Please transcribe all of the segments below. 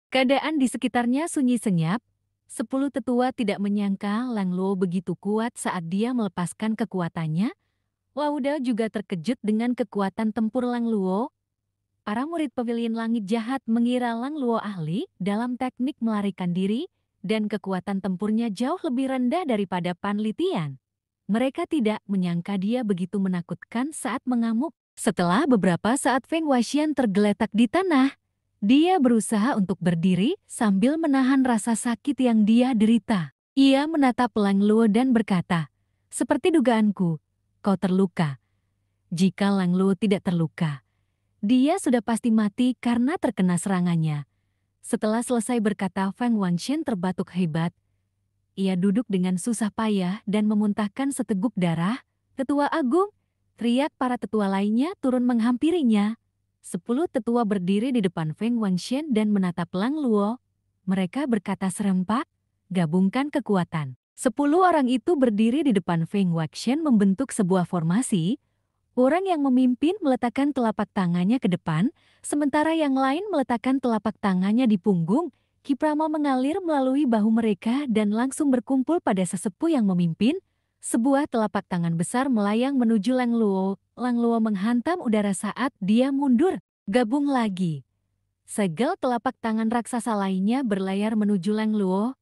Keadaan di sekitarnya sunyi senyap. 10 tetua tidak menyangka Lang Luo begitu kuat saat dia melepaskan kekuatannya. Wauda juga terkejut dengan kekuatan tempur Lang Luo. Para murid pavilion langit jahat mengira Lang Luo ahli dalam teknik melarikan diri, dan kekuatan tempurnya jauh lebih rendah daripada Pan Litian. Mereka tidak menyangka dia begitu menakutkan saat mengamuk. Setelah beberapa saat Feng Wuxian tergeletak di tanah, dia berusaha untuk berdiri sambil menahan rasa sakit yang dia derita. Ia menatap Lang Luo dan berkata, "Seperti dugaanku, kau terluka." Jika Lang Luo tidak terluka, dia sudah pasti mati karena terkena serangannya. Setelah selesai berkata, Feng Wuxian terbatuk hebat. Ia duduk dengan susah payah dan memuntahkan seteguk darah. "Tetua Agung!" teriak para tetua lainnya turun menghampirinya. 10 tetua berdiri di depan Feng Wuxian dan menatap Lang Luo. Mereka berkata serempak, "Gabungkan kekuatan." 10 orang itu berdiri di depan Feng Wuxian membentuk sebuah formasi. Orang yang memimpin meletakkan telapak tangannya ke depan, sementara yang lain meletakkan telapak tangannya di punggung. Ki Prama mengalir melalui bahu mereka dan langsung berkumpul pada sesepuh yang memimpin. Sebuah telapak tangan besar melayang menuju Lang Luo. Lang Luo menghantam udara saat dia mundur. Gabung lagi. Segel telapak tangan raksasa lainnya berlayar menuju Lang Luo.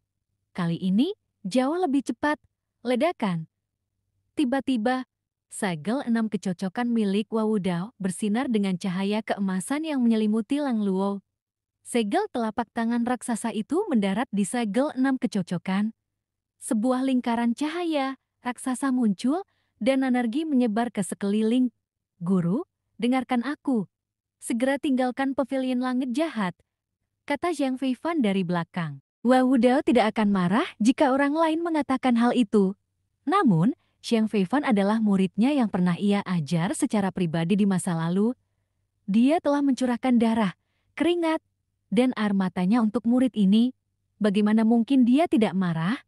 Kali ini jauh lebih cepat. Ledakan. Tiba-tiba, segel 6 kecocokan milik Wawudao bersinar dengan cahaya keemasan yang menyelimuti Lang Luo. Segel telapak tangan raksasa itu mendarat di segel 6 kecocokan. Sebuah lingkaran cahaya raksasa muncul dan energi menyebar ke sekeliling. "Guru, dengarkan aku. Segera tinggalkan pavilion langit jahat," kata Zhang Feifan dari belakang. Wawudao tidak akan marah jika orang lain mengatakan hal itu. Namun, Zhang Feifan adalah muridnya yang pernah ia ajar secara pribadi di masa lalu. Dia telah mencurahkan darah, keringat, dan air matanya untuk murid ini. Bagaimana mungkin dia tidak marah?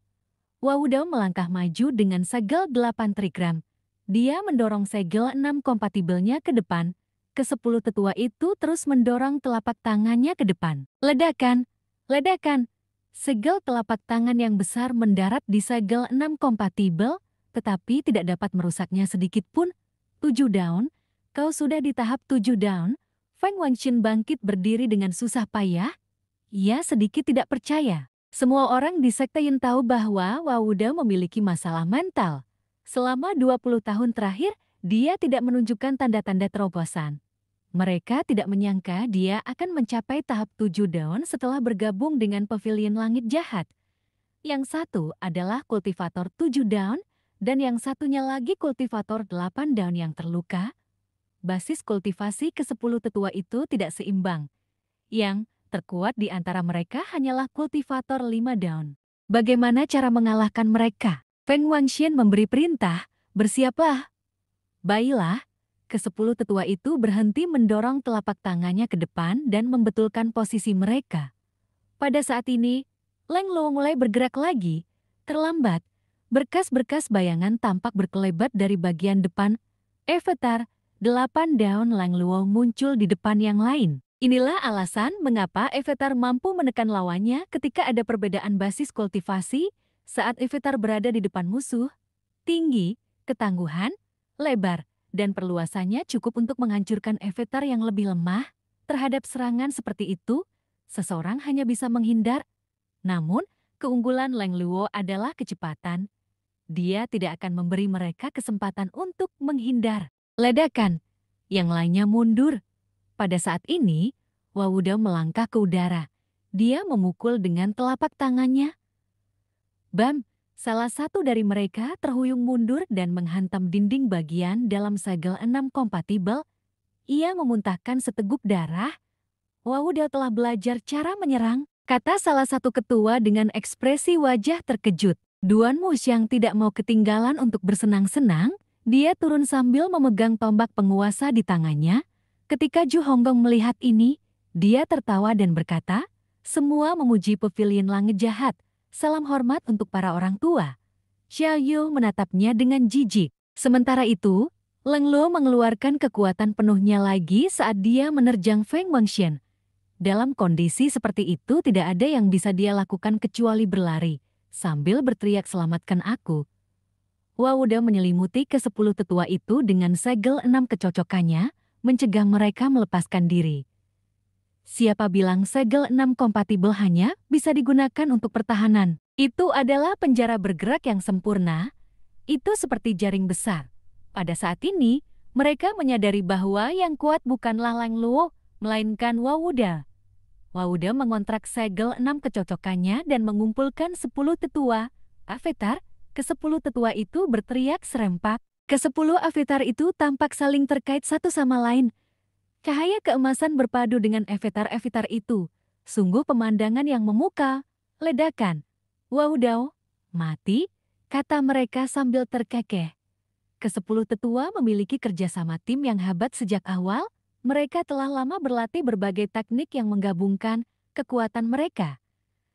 Wawudao melangkah maju dengan segel 8 trigram. Dia mendorong segel 6 kompatibelnya ke depan. Ke-10 tetua itu terus mendorong telapak tangannya ke depan. Ledakan! Ledakan! Segel telapak tangan yang besar mendarat di segel 6 kompatibel, tetapi tidak dapat merusaknya sedikit pun. 7 daun, kau sudah di tahap 7 daun. Feng Wuxian bangkit berdiri dengan susah payah. Ia sedikit tidak percaya. Semua orang di sekte Yin tahu bahwa Wawudao memiliki masalah mental. Selama 20 tahun terakhir, dia tidak menunjukkan tanda-tanda terobosan. Mereka tidak menyangka dia akan mencapai tahap 7 daun setelah bergabung dengan pavilion langit jahat. Yang satu adalah kultivator 7 daun, dan yang satunya lagi kultivator 8 daun yang terluka. Basis kultivasi ke-10 tetua itu tidak seimbang. Yang terkuat di antara mereka hanyalah kultivator 5 daun. Bagaimana cara mengalahkan mereka? Feng Wuxian memberi perintah, "Bersiaplah." Baiklah, ke-10 tetua itu berhenti mendorong telapak tangannya ke depan dan membetulkan posisi mereka. Pada saat ini, Lang Luo mulai bergerak lagi. Terlambat, berkas-berkas bayangan tampak berkelebat dari bagian depan. Avatar 8 daun Lang Luo muncul di depan yang lain. Inilah alasan mengapa Avatar mampu menekan lawannya ketika ada perbedaan basis kultivasi saat Avatar berada di depan musuh. Tinggi, ketangguhan, lebar, dan perluasannya cukup untuk menghancurkan Avatar yang lebih lemah. Terhadap serangan seperti itu, seseorang hanya bisa menghindar. Namun, keunggulan Lang Luo adalah kecepatan. Dia tidak akan memberi mereka kesempatan untuk menghindar. Ledakan. Yang lainnya mundur. Pada saat ini, Wawudao melangkah ke udara. Dia memukul dengan telapak tangannya. Bam! Salah satu dari mereka terhuyung mundur dan menghantam dinding bagian dalam segel 6 kompatibel. Ia memuntahkan seteguk darah. Wawudao telah belajar cara menyerang, kata salah satu ketua dengan ekspresi wajah terkejut. Duan Wuxiang tidak mau ketinggalan untuk bersenang-senang. Dia turun sambil memegang tombak penguasa di tangannya. Ketika Zhu Honggong melihat ini, dia tertawa dan berkata, "Semua memuji pavilion langit jahat. Salam hormat untuk para orang tua." Xiao Yu menatapnya dengan jijik. Sementara itu, Lang Luo mengeluarkan kekuatan penuhnya lagi saat dia menerjang Feng Wuxian. Dalam kondisi seperti itu tidak ada yang bisa dia lakukan kecuali berlari, sambil berteriak selamatkan aku. Wawuda menyelimuti ke-10 tetua itu dengan segel 6 kecocokannya, mencegah mereka melepaskan diri. Siapa bilang segel 6 kompatibel hanya bisa digunakan untuk pertahanan? Itu adalah penjara bergerak yang sempurna. Itu seperti jaring besar. Pada saat ini, mereka menyadari bahwa yang kuat bukanlah Lang Luo, melainkan Wawuda. Wawuda mengontrak segel 6 kecocokannya dan mengumpulkan 10 tetua. Avetar, ke-10 tetua itu berteriak serempak. Ke-10 Avetar itu tampak saling terkait satu sama lain. Cahaya keemasan berpadu dengan Avetar-Avetar itu. Sungguh pemandangan yang memukau. Ledakan. Wawudau, mati, kata mereka sambil terkekeh. Ke-10 tetua memiliki kerjasama tim yang hebat sejak awal. Mereka telah lama berlatih berbagai teknik yang menggabungkan kekuatan mereka.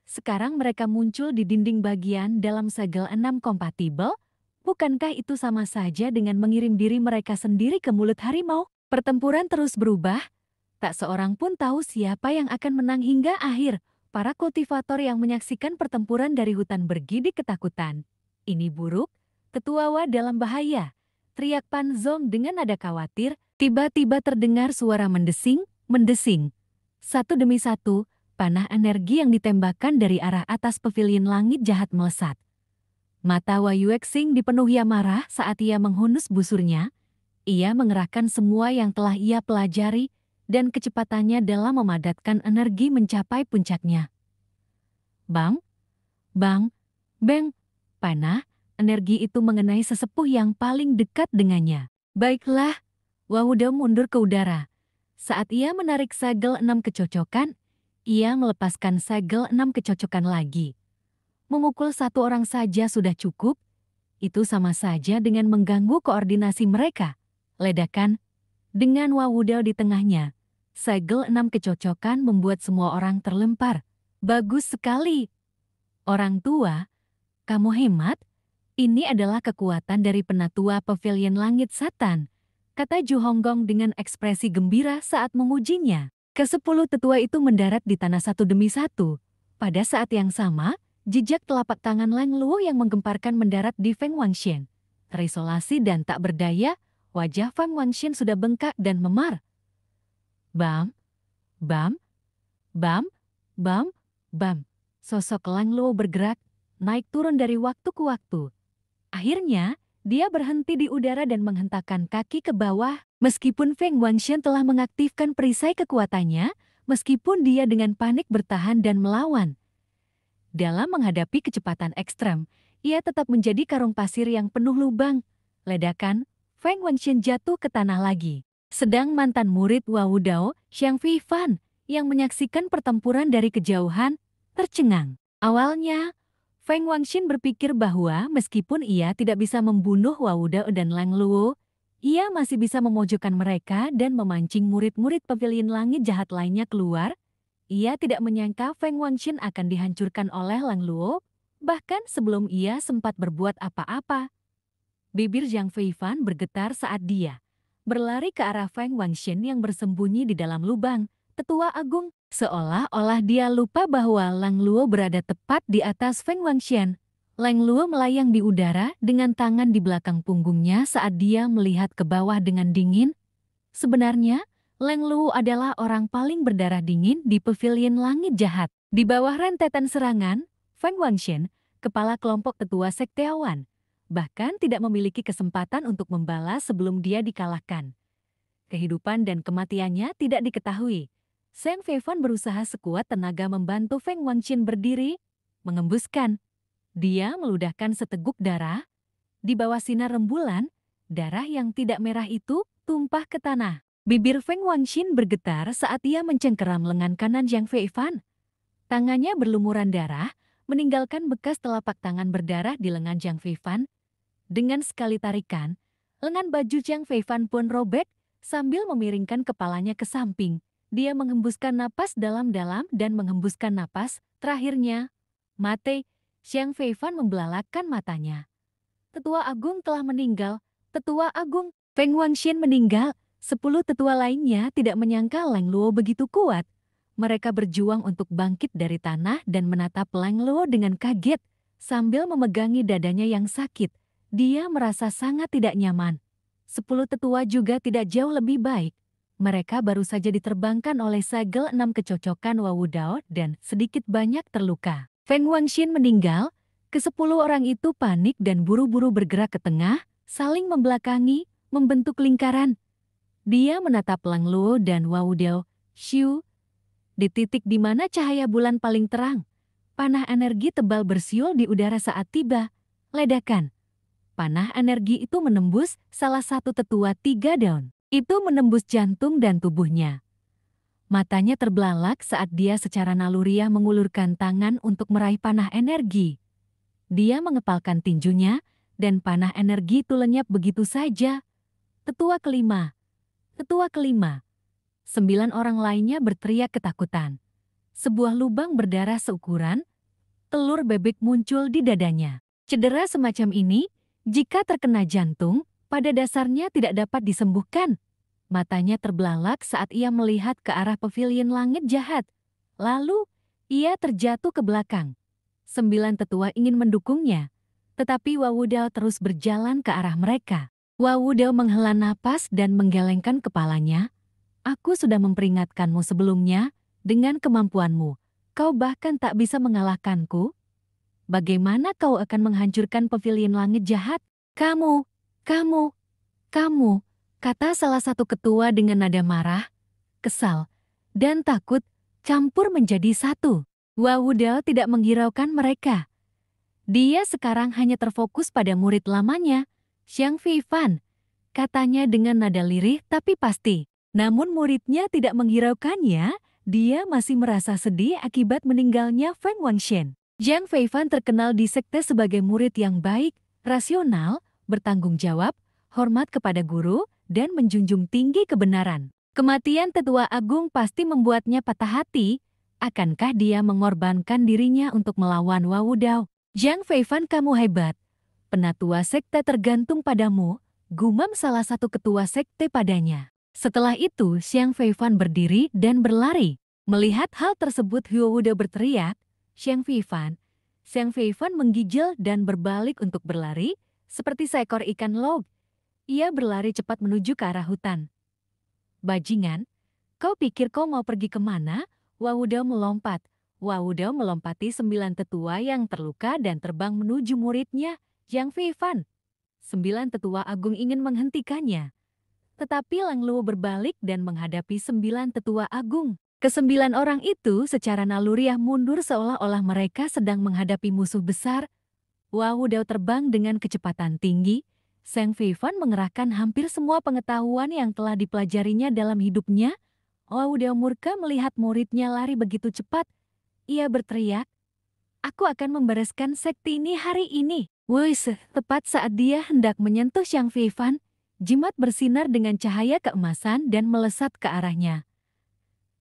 Sekarang mereka muncul di dinding bagian dalam segel 6 kompatibel. Bukankah itu sama saja dengan mengirim diri mereka sendiri ke mulut harimau? Pertempuran terus berubah. Tak seorang pun tahu siapa yang akan menang hingga akhir. Para kultivator yang menyaksikan pertempuran dari hutan bergidik ketakutan. Ini buruk, Tetua Wa dalam bahaya. Teriak Pan Zong dengan nada khawatir. Tiba-tiba terdengar suara mendesing. Satu demi satu, panah energi yang ditembakkan dari arah atas pavilion langit jahat melesat. Mata Wei Yuexing dipenuhi amarah saat ia menghunus busurnya. Ia mengerahkan semua yang telah ia pelajari dan kecepatannya dalam memadatkan energi mencapai puncaknya. Bang, bang, bang, panah, energi itu mengenai sesepuh yang paling dekat dengannya. Baiklah, Wawuda mundur ke udara. Saat ia menarik segel 6 kecocokan, ia melepaskan segel 6 kecocokan lagi. Memukul satu orang saja sudah cukup, itu sama saja dengan mengganggu koordinasi mereka. Ledakan, dengan Wawuda di tengahnya, segel 6 kecocokan membuat semua orang terlempar. Bagus sekali. Orang tua, kamu hemat. Ini adalah kekuatan dari penatua pavilion langit Satan, kata Ju Honggong dengan ekspresi gembira saat memujinya. Ke-10 tetua itu mendarat di tanah satu demi satu. Pada saat yang sama, jejak telapak tangan Lang Luo yang menggemparkan mendarat di Feng Wangshen. Terisolasi dan tak berdaya, wajah Feng Wangshen sudah bengkak dan memar. Bam, bam, bam, bam, bam. Sosok Lang Luo bergerak, naik turun dari waktu ke waktu. Akhirnya, dia berhenti di udara dan menghentakkan kaki ke bawah. Meskipun Feng Wangshen telah mengaktifkan perisai kekuatannya, meskipun dia dengan panik bertahan dan melawan. Dalam menghadapi kecepatan ekstrem, ia tetap menjadi karung pasir yang penuh lubang. Ledakan, Feng Wangshen jatuh ke tanah lagi. Sedang mantan murid Wawudao, Xiang Feifan, yang menyaksikan pertempuran dari kejauhan, tercengang. Awalnya, Feng Wangshen berpikir bahwa meskipun ia tidak bisa membunuh Wawudao dan Lang Luo, ia masih bisa memojokkan mereka dan memancing murid-murid pavilion langit jahat lainnya keluar. Ia tidak menyangka Feng Wangshen akan dihancurkan oleh Lang Luo, bahkan sebelum ia sempat berbuat apa-apa. Bibir Zhang Feifan bergetar saat dia berlari ke arah Feng Wangshen yang bersembunyi di dalam lubang. Tetua Agung, seolah-olah dia lupa bahwa Lang Luo berada tepat di atas Feng Wangshen. Lang Luo melayang di udara dengan tangan di belakang punggungnya saat dia melihat ke bawah dengan dingin. Sebenarnya, Lang Luo adalah orang paling berdarah dingin di pavilion langit jahat. Di bawah rentetan serangan, Feng Wangshen, kepala kelompok tetua sekteawan, bahkan tidak memiliki kesempatan untuk membalas sebelum dia dikalahkan. Kehidupan dan kematiannya tidak diketahui. Zhang Feifan berusaha sekuat tenaga membantu Feng Wangshen berdiri, mengembuskan. Dia meludahkan seteguk darah. Di bawah sinar rembulan, darah yang tidak merah itu tumpah ke tanah. Bibir Feng Wangshen bergetar saat ia mencengkeram lengan kanan Zhang Feifan. Tangannya berlumuran darah, meninggalkan bekas telapak tangan berdarah di lengan Zhang Feifan. Dengan sekali tarikan, lengan baju Zhang Feifan pun robek sambil memiringkan kepalanya ke samping. Dia menghembuskan napas dalam-dalam dan menghembuskan napas terakhirnya. Mate, Zhang Feifan membelalakkan matanya. Tetua Agung telah meninggal. Tetua Agung, Feng Wangshen meninggal. 10 tetua lainnya tidak menyangka Lang Luo begitu kuat. Mereka berjuang untuk bangkit dari tanah dan menatap Lang Luo dengan kaget. Sambil memegangi dadanya yang sakit, dia merasa sangat tidak nyaman. 10 tetua juga tidak jauh lebih baik. Mereka baru saja diterbangkan oleh segel 6 kecocokan Wawu Dao dan sedikit banyak terluka. Feng Wangxin meninggal, ke-10 orang itu panik dan buru-buru bergerak ke tengah, saling membelakangi, membentuk lingkaran. Dia menatap Lang Luo dan Wawu Dao, Xiu, di titik di mana cahaya bulan paling terang. Panah energi tebal bersiul di udara saat tiba. Ledakan. Panah energi itu menembus salah satu tetua 3 daun. Itu menembus jantung dan tubuhnya. Matanya terbelalak saat dia secara naluriah mengulurkan tangan untuk meraih panah energi. Dia mengepalkan tinjunya, dan panah energi itu lenyap begitu saja. Tetua kelima. Tetua kelima. 9 orang lainnya berteriak ketakutan. Sebuah lubang berdarah seukuran telur bebek muncul di dadanya. Cedera semacam ini, jika terkena jantung, pada dasarnya tidak dapat disembuhkan. Matanya terbelalak saat ia melihat ke arah pavilion langit jahat. Lalu, ia terjatuh ke belakang. 9 tetua ingin mendukungnya, tetapi Wawu Dao terus berjalan ke arah mereka. Wawu Dao menghela napas dan menggelengkan kepalanya. Aku sudah memperingatkanmu sebelumnya, dengan kemampuanmu, kau bahkan tak bisa mengalahkanku. Bagaimana kau akan menghancurkan pavilion langit jahat? Kamu, kamu, kata salah satu ketua dengan nada marah, kesal, dan takut campur menjadi satu. Wawu Dao tidak menghiraukan mereka. Dia sekarang hanya terfokus pada murid lamanya, Xiang Feifan, katanya dengan nada lirih tapi pasti. Namun muridnya tidak menghiraukannya, dia masih merasa sedih akibat meninggalnya Feng Wangxian. Jiang Feifan terkenal di sekte sebagai murid yang baik, rasional, bertanggung jawab, hormat kepada guru, dan menjunjung tinggi kebenaran. Kematian tetua agung pasti membuatnya patah hati. Akankah dia mengorbankan dirinya untuk melawan Wawu Dao? Jiang Feifan, kamu hebat. Penatua sekte tergantung padamu, gumam salah satu ketua sekte padanya. Setelah itu, Xiang Feifan berdiri dan berlari. Melihat hal tersebut, Wawu Dao berteriak, Xiang Feifan menggigil dan berbalik untuk berlari, seperti seekor ikan log. Ia berlari cepat menuju ke arah hutan. Bajingan, kau pikir kau mau pergi kemana? Wawu Dao melompat. Wawu Dao melompati 9 tetua yang terluka dan terbang menuju muridnya, Jiang Feifan. 9 tetua agung ingin menghentikannya. Tetapi Lang Luo berbalik dan menghadapi 9 tetua agung. Ke-9 orang itu secara naluriah mundur seolah-olah mereka sedang menghadapi musuh besar. Wawu Dao terbang dengan kecepatan tinggi. Xiang Feifan mengerahkan hampir semua pengetahuan yang telah dipelajarinya dalam hidupnya. Wawu Dao murka melihat muridnya lari begitu cepat. Ia berteriak, aku akan membereskan sekte ini hari ini. Wuih, tepat saat dia hendak menyentuh Xiang Feifan, jimat bersinar dengan cahaya keemasan dan melesat ke arahnya.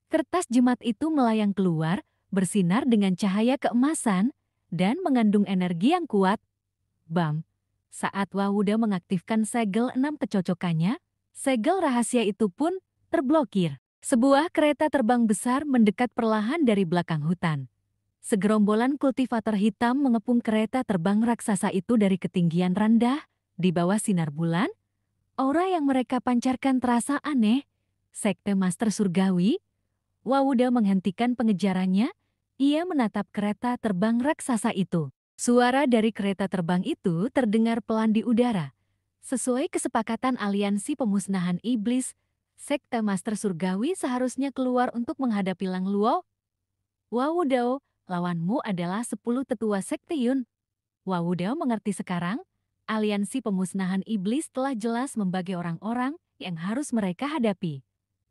Kertas jimat itu melayang keluar, bersinar dengan cahaya keemasan, dan mengandung energi yang kuat. Bam! Saat Wawu Dao mengaktifkan segel 6 kecocokannya, segel rahasia itu pun terblokir. Sebuah kereta terbang besar mendekat perlahan dari belakang hutan. Segerombolan kultivator hitam mengepung kereta terbang raksasa itu dari ketinggian rendah, di bawah sinar bulan. Aura yang mereka pancarkan terasa aneh. Sekte Master Surgawi. Wawu Dao menghentikan pengejarannya. Ia menatap kereta terbang raksasa itu. Suara dari kereta terbang itu terdengar pelan di udara. Sesuai kesepakatan aliansi pemusnahan iblis, Sekte Master Surgawi seharusnya keluar untuk menghadapi Lang Luo. Wawu Dao, lawanmu adalah 10 tetua sekte Yun. Wawu Dao mengerti sekarang. Aliansi pemusnahan iblis telah jelas membagi orang-orang yang harus mereka hadapi.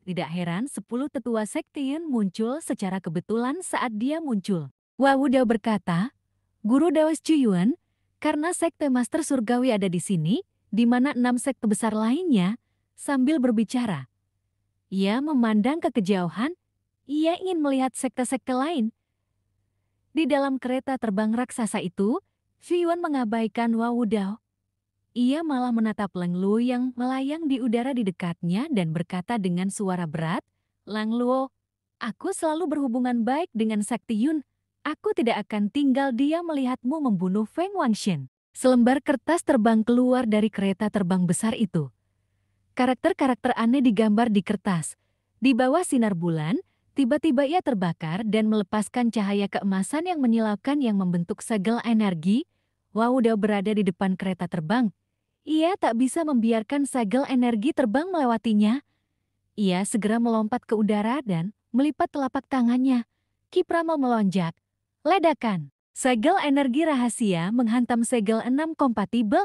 Tidak heran 10 tetua sekte Yun muncul secara kebetulan saat dia muncul. Wawu Dao berkata, Guru Daos Cuyuan, karena sekte Master Surgawi ada di sini, di mana 6 sekte besar lainnya, sambil berbicara. Ia memandang ke kejauhan, ia ingin melihat sekte-sekte lain. Di dalam kereta terbang raksasa itu, Yuan mengabaikan Wawu Dao. Ia malah menatap Lang Luo yang melayang di udara di dekatnya dan berkata dengan suara berat, Lang Luo, Aku selalu berhubungan baik dengan Sakti Yun. Aku tidak akan tinggal diam melihatmu membunuh Feng Wangshen. Selembar kertas terbang keluar dari kereta terbang besar itu. Karakter-karakter aneh digambar di kertas. Di bawah sinar bulan, tiba-tiba ia terbakar dan melepaskan cahaya keemasan yang menyilaukan yang membentuk segel energi. Wow, udah berada di depan kereta terbang. Ia tak bisa membiarkan segel energi terbang melewatinya. Ia segera melompat ke udara dan melipat telapak tangannya. Kiprama melonjak. Ledakan. Segel energi rahasia menghantam segel 6 kompatibel.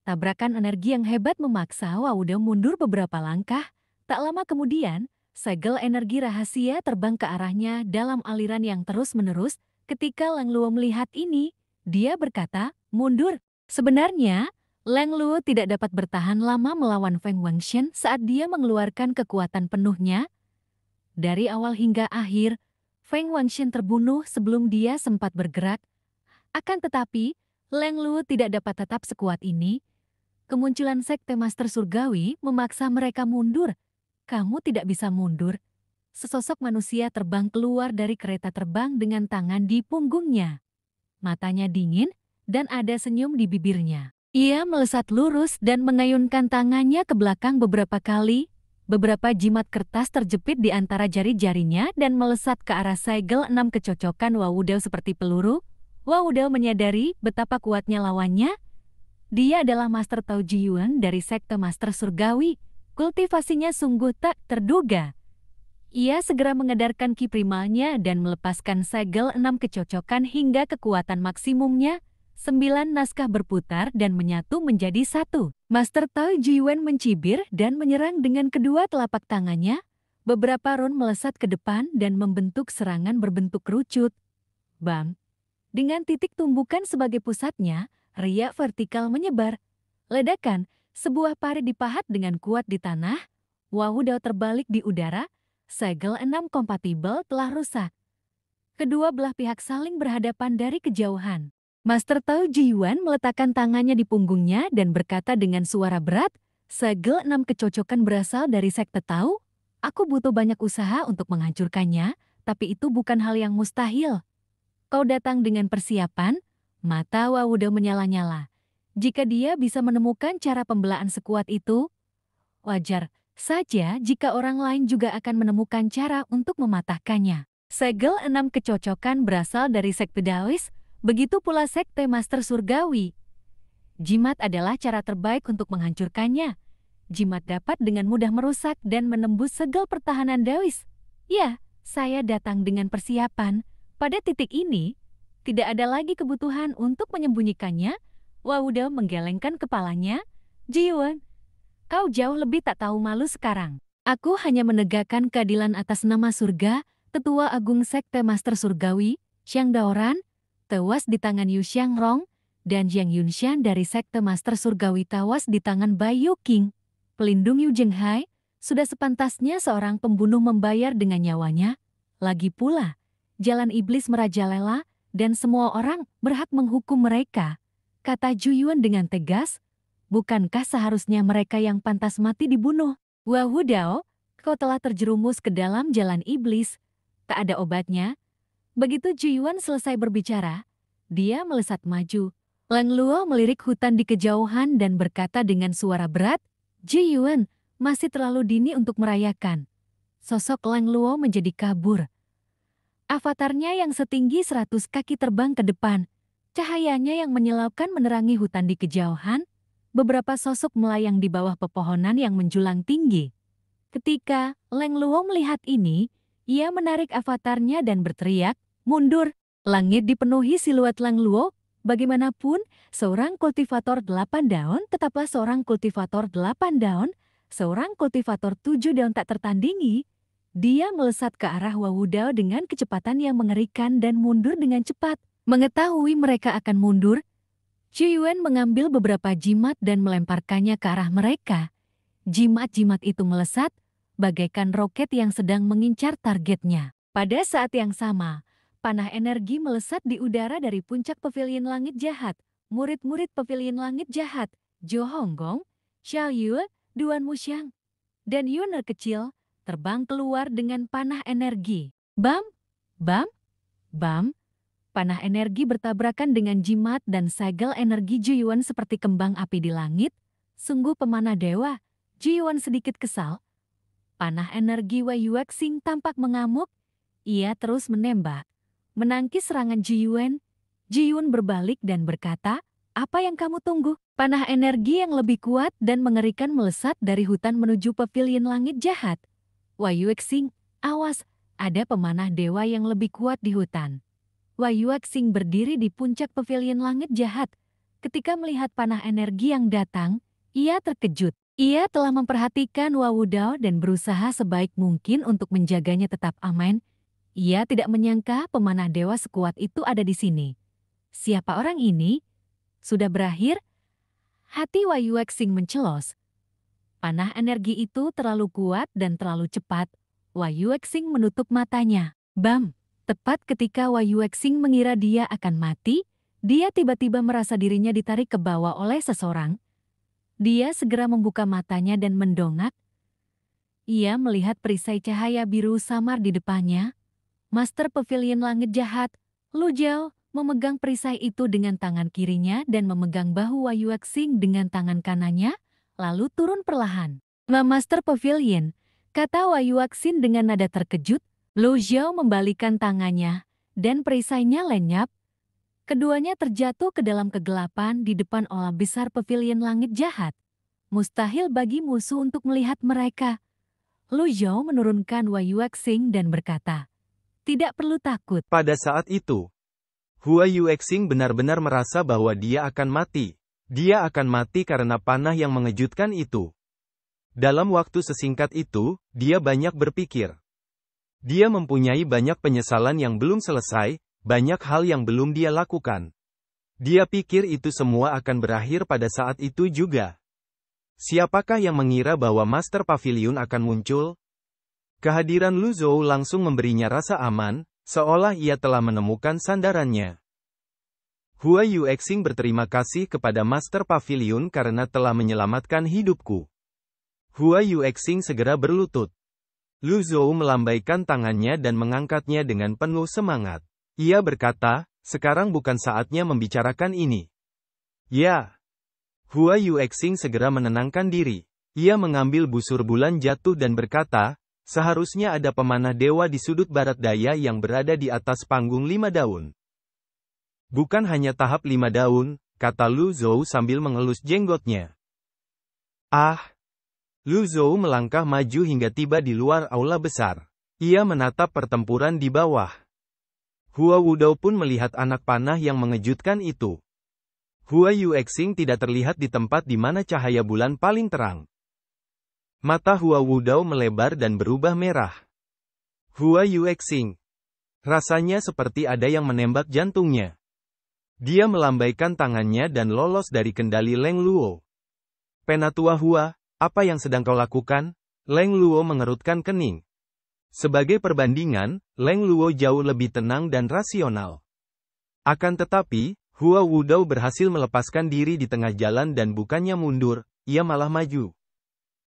Tabrakan energi yang hebat memaksa Wauda mundur beberapa langkah. Tak lama kemudian, segel energi rahasia terbang ke arahnya dalam aliran yang terus-menerus. Ketika Lang Luo melihat ini, dia berkata, mundur. Sebenarnya, Lang Luo tidak dapat bertahan lama melawan Feng Wangshen saat dia mengeluarkan kekuatan penuhnya. Dari awal hingga akhir, Feng Wangshen terbunuh sebelum dia sempat bergerak. Akan tetapi, Lang Luo tidak dapat tetap sekuat ini. Kemunculan Sekte Master Surgawi memaksa mereka mundur. Kamu tidak bisa mundur. Sesosok manusia terbang keluar dari kereta terbang dengan tangan di punggungnya. Matanya dingin dan ada senyum di bibirnya. Ia melesat lurus dan mengayunkan tangannya ke belakang beberapa kali. Beberapa jimat kertas terjepit di antara jari-jarinya dan melesat ke arah segel 6 kecocokan Wawudao seperti peluru. Wawudao menyadari betapa kuatnya lawannya. Dia adalah Master Tao Jiyuan dari Sekte Master Surgawi. Kultivasinya sungguh tak terduga. Ia segera mengedarkan ki primalnya dan melepaskan segel 6 kecocokan hingga kekuatan maksimumnya. 9 naskah berputar dan menyatu menjadi satu. Master Tao Jiyuan mencibir dan menyerang dengan kedua telapak tangannya. Beberapa rune melesat ke depan dan membentuk serangan berbentuk kerucut. Bam! Dengan titik tumbukan sebagai pusatnya, riak vertikal menyebar. Ledakan, sebuah parit dipahat dengan kuat di tanah. Wahudao terbalik di udara. Segel 6 kompatibel telah rusak. Kedua belah pihak saling berhadapan dari kejauhan. Master Tao Jiyuan meletakkan tangannya di punggungnya dan berkata dengan suara berat, segel 6 kecocokan berasal dari Sekte Tao. Aku butuh banyak usaha untuk menghancurkannya, tapi itu bukan hal yang mustahil. Kau datang dengan persiapan, mata Wawudao menyala-nyala. Jika dia bisa menemukan cara pembelaan sekuat itu, wajar saja jika orang lain juga akan menemukan cara untuk mematahkannya. Segel 6 kecocokan berasal dari Sekte Daois, begitu pula Sekte Master Surgawi. Jimat adalah cara terbaik untuk menghancurkannya. Jimat dapat dengan mudah merusak dan menembus segel pertahanan Daois. Ya, saya datang dengan persiapan. Pada titik ini, tidak ada lagi kebutuhan untuk menyembunyikannya. Wawudao menggelengkan kepalanya. Jiyuan, kau jauh lebih tak tahu malu sekarang. Aku hanya menegakkan keadilan atas nama surga. Tetua Agung Sekte Master Surgawi, Xiang Daoran, tewas di tangan Yu Xiangrong, dan Jiang Yunshan dari Sekte Master Surgawi tewas di tangan Bai Yu Qing. Pelindung Yu Zhenghai, sudah sepantasnya seorang pembunuh membayar dengan nyawanya. Lagi pula, jalan iblis merajalela, dan semua orang berhak menghukum mereka. Kata Zhu Yuan dengan tegas, bukankah seharusnya mereka yang pantas mati dibunuh? Wahudao, kau telah terjerumus ke dalam jalan iblis. Tak ada obatnya. Begitu Zhu Yuan selesai berbicara, dia melesat maju. Lang Luo melirik hutan di kejauhan dan berkata dengan suara berat, Zhu Yuan, masih terlalu dini untuk merayakan. Sosok Lang Luo menjadi kabur. Avatarnya yang setinggi 100 kaki terbang ke depan. Cahayanya yang menyilaukan menerangi hutan di kejauhan. Beberapa sosok melayang di bawah pepohonan yang menjulang tinggi. Ketika Lang Luo melihat ini, ia menarik avatarnya dan berteriak, mundur. Langit dipenuhi siluet Lang Luo. Bagaimanapun, seorang kultivator 8 daun tetaplah seorang kultivator 8 daun. Seorang kultivator 7 daun tak tertandingi. Dia melesat ke arah Wawudao dengan kecepatan yang mengerikan dan mundur dengan cepat. Mengetahui mereka akan mundur, Zhu Yuan mengambil beberapa jimat dan melemparkannya ke arah mereka. Jimat-jimat itu melesat, bagaikan roket yang sedang mengincar targetnya. Pada saat yang sama, panah energi melesat di udara dari puncak Pavilion Langit Jahat. Murid-murid Pavilion Langit Jahat, Zhou Honggong, Xiao Yue, Duan Wuxiang, dan Yuner kecil, terbang keluar dengan panah energi. Bam! Bam! Bam! Panah energi bertabrakan dengan jimat dan segel energi Juyuan seperti kembang api di langit. Sungguh pemanah dewa. Juyuan sedikit kesal. Panah energi Wei Yuexing tampak mengamuk. Ia terus menembak. Menangkis serangan Jiyuan. Jiyun berbalik dan berkata, "Apa yang kamu tunggu?" Panah energi yang lebih kuat dan mengerikan melesat dari hutan menuju pavilion langit jahat. Wei Yuexing, awas, ada pemanah dewa yang lebih kuat di hutan. Wei Yuexing berdiri di puncak pavilion langit jahat. Ketika melihat panah energi yang datang, ia terkejut. Ia telah memperhatikan Wu Dao dan berusaha sebaik mungkin untuk menjaganya tetap aman. Ia tidak menyangka pemanah dewa sekuat itu ada di sini. Siapa orang ini? Sudah berakhir? Hati Wei Yuexing mencelos. Panah energi itu terlalu kuat dan terlalu cepat. Wei Yuexing menutup matanya. Bam! Tepat ketika Wei Yuexing mengira dia akan mati, dia tiba-tiba merasa dirinya ditarik ke bawah oleh seseorang. Dia segera membuka matanya dan mendongak. Ia melihat perisai cahaya biru samar di depannya. Master Pavilion Langit Jahat, Lu Jiao, memegang perisai itu dengan tangan kirinya dan memegang bahu Wei Yuexing dengan tangan kanannya, lalu turun perlahan. Master Pavilion, kata Wei Yuexing dengan nada terkejut. Lu Jiao membalikan tangannya, dan perisainya lenyap. Keduanya terjatuh ke dalam kegelapan di depan olah besar Pavilion Langit Jahat. Mustahil bagi musuh untuk melihat mereka. Lu Jiao menurunkan Wei Yuexing dan berkata, "Tidak perlu takut." Pada saat itu, Wei Yuexing benar-benar merasa bahwa dia akan mati. Dia akan mati karena panah yang mengejutkan itu. Dalam waktu sesingkat itu, dia banyak berpikir. Dia mempunyai banyak penyesalan yang belum selesai, banyak hal yang belum dia lakukan. Dia pikir itu semua akan berakhir pada saat itu juga. Siapakah yang mengira bahwa Master Pavilion akan muncul? Kehadiran Lu Zhou langsung memberinya rasa aman, seolah ia telah menemukan sandarannya. Wei Yuexing berterima kasih kepada Master Pavilion karena telah menyelamatkan hidupku. Wei Yuexing segera berlutut. Lu Zhou melambaikan tangannya dan mengangkatnya dengan penuh semangat. Ia berkata, "Sekarang bukan saatnya membicarakan ini." Ya. Wei Yuexing segera menenangkan diri. Ia mengambil busur bulan jatuh dan berkata, "Seharusnya ada pemanah dewa di sudut barat daya yang berada di atas panggung 5 daun. Bukan hanya tahap 5 daun, kata Lu Zhou sambil mengelus jenggotnya. Ah! Lu Zhou melangkah maju hingga tiba di luar aula besar. Ia menatap pertempuran di bawah. Hua Wudao pun melihat anak panah yang mengejutkan itu. Wei Yuexing tidak terlihat di tempat di mana cahaya bulan paling terang. Mata Hua Wudao melebar dan berubah merah. Wei Yuexing. Rasanya seperti ada yang menembak jantungnya. Dia melambaikan tangannya dan lolos dari kendali Leng Luo. "Penatua Hua, apa yang sedang kau lakukan?" Leng Luo mengerutkan kening. Sebagai perbandingan, Leng Luo jauh lebih tenang dan rasional. Akan tetapi, Hua Wudao berhasil melepaskan diri di tengah jalan dan bukannya mundur, ia malah maju.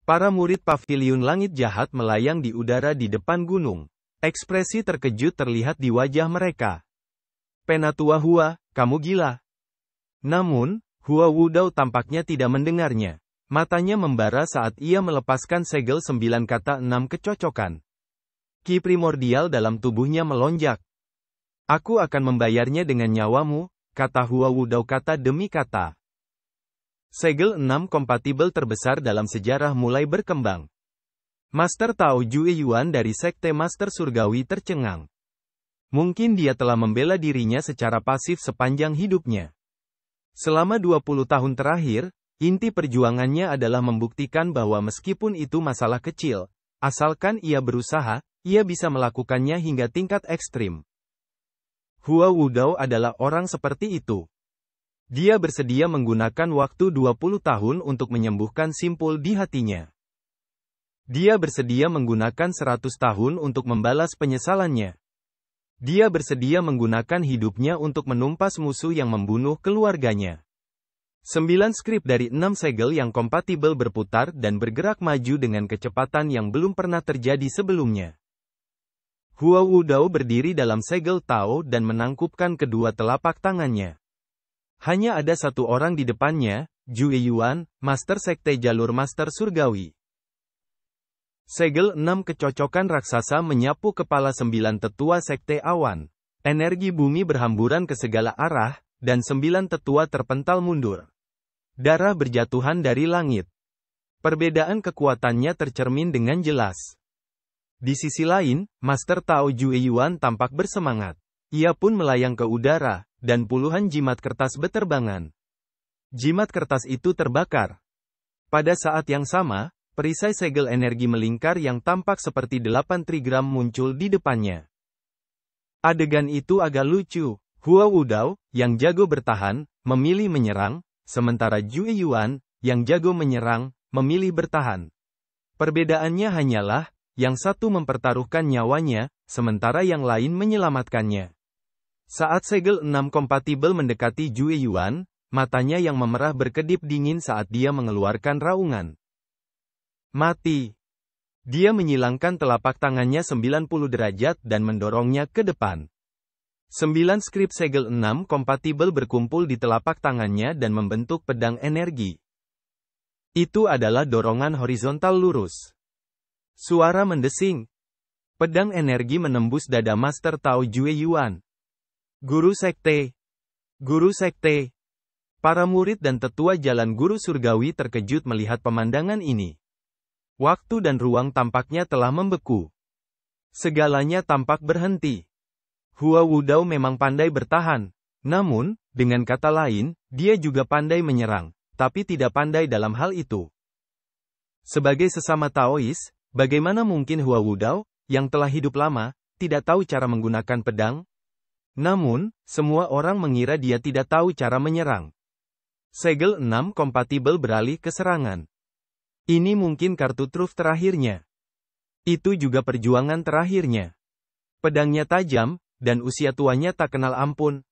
Para murid Pavilion Langit Jahat melayang di udara di depan gunung. Ekspresi terkejut terlihat di wajah mereka. "Penatua Hua, kamu gila." Namun, Hua Wudao tampaknya tidak mendengarnya. Matanya membara saat ia melepaskan segel 9 kata 6 kecocokan. Ki primordial dalam tubuhnya melonjak. "Aku akan membayarnya dengan nyawamu," kata Hua Wudao kata demi kata. Segel 6 kompatibel terbesar dalam sejarah mulai berkembang. Master Tao Jue Yuan dari Sekte Master Surgawi tercengang. Mungkin dia telah membela dirinya secara pasif sepanjang hidupnya. Selama 20 tahun terakhir, inti perjuangannya adalah membuktikan bahwa meskipun itu masalah kecil, asalkan ia berusaha, ia bisa melakukannya hingga tingkat ekstrim. Hua Wudao adalah orang seperti itu. Dia bersedia menggunakan waktu 20 tahun untuk menyembuhkan simpul di hatinya. Dia bersedia menggunakan 100 tahun untuk membalas penyesalannya. Dia bersedia menggunakan hidupnya untuk menumpas musuh yang membunuh keluarganya. 9 skrip dari 6 segel yang kompatibel berputar dan bergerak maju dengan kecepatan yang belum pernah terjadi sebelumnya. Hua Wudao berdiri dalam segel Tao dan menangkupkan kedua telapak tangannya. Hanya ada satu orang di depannya, Jue Yuan, Master Sekte Jalur Master Surgawi. Segel 6 kecocokan raksasa menyapu kepala 9 tetua Sekte Awan. Energi bumi berhamburan ke segala arah, dan 9 tetua terpental mundur. Darah berjatuhan dari langit. Perbedaan kekuatannya tercermin dengan jelas. Di sisi lain, Master Tao Jue Yuan tampak bersemangat. Ia pun melayang ke udara, dan puluhan jimat kertas beterbangan. Jimat kertas itu terbakar. Pada saat yang sama, perisai segel energi melingkar yang tampak seperti 8 trigram muncul di depannya. Adegan itu agak lucu. Hua Wudao, yang jago bertahan, memilih menyerang, sementara Jue Yuan, yang jago menyerang, memilih bertahan. Perbedaannya hanyalah, yang satu mempertaruhkan nyawanya, sementara yang lain menyelamatkannya. Saat segel 6 kompatibel mendekati Jue Yuan, matanya yang memerah berkedip dingin saat dia mengeluarkan raungan. Mati. Dia menyilangkan telapak tangannya 90 derajat dan mendorongnya ke depan. 9 skrip segel 6 kompatibel berkumpul di telapak tangannya dan membentuk pedang energi. Itu adalah dorongan horizontal lurus. Suara mendesing. Pedang energi menembus dada Master Tao Jue Yuan. Guru Sekte. Guru Sekte. Para murid dan tetua jalan guru surgawi terkejut melihat pemandangan ini. Waktu dan ruang tampaknya telah membeku. Segalanya tampak berhenti. Hua Wudao memang pandai bertahan. Namun, dengan kata lain, dia juga pandai menyerang, tapi tidak pandai dalam hal itu. Sebagai sesama Taois, bagaimana mungkin Hua Wudao, yang telah hidup lama, tidak tahu cara menggunakan pedang? Namun, semua orang mengira dia tidak tahu cara menyerang. Segel 6 kompatibel beralih ke serangan. Ini mungkin kartu truf terakhirnya. Itu juga perjuangan terakhirnya. Pedangnya tajam, dan usia tuanya tak kenal ampun.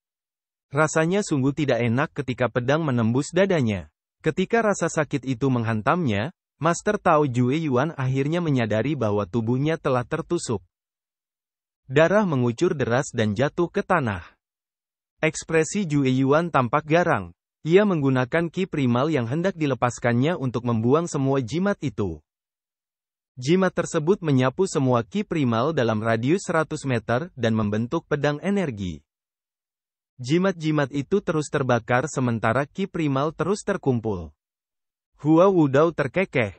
Rasanya sungguh tidak enak ketika pedang menembus dadanya. Ketika rasa sakit itu menghantamnya, Master Tao Jue Yuan akhirnya menyadari bahwa tubuhnya telah tertusuk. Darah mengucur deras dan jatuh ke tanah. Ekspresi Jue Yuan tampak garang. Ia menggunakan ki primal yang hendak dilepaskannya untuk membuang semua jimat itu. Jimat tersebut menyapu semua ki primal dalam radius 100 meter dan membentuk pedang energi. Jimat-jimat itu terus terbakar sementara ki primal terus terkumpul. Hua Wudao terkekeh.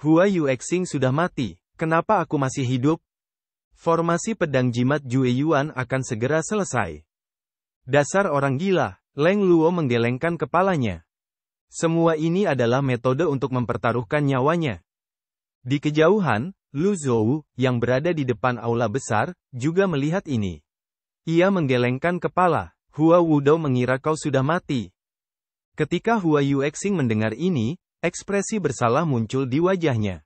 Hua Yuexing sudah mati, kenapa aku masih hidup? Formasi pedang jimat Jue Yuan akan segera selesai. Dasar orang gila, Leng Luo menggelengkan kepalanya. Semua ini adalah metode untuk mempertaruhkan nyawanya. Di kejauhan, Lu Zhou, yang berada di depan aula besar, juga melihat ini. Ia menggelengkan kepala. Hua Wudao mengira kau sudah mati. Ketika Hua Yuexing mendengar ini, ekspresi bersalah muncul di wajahnya.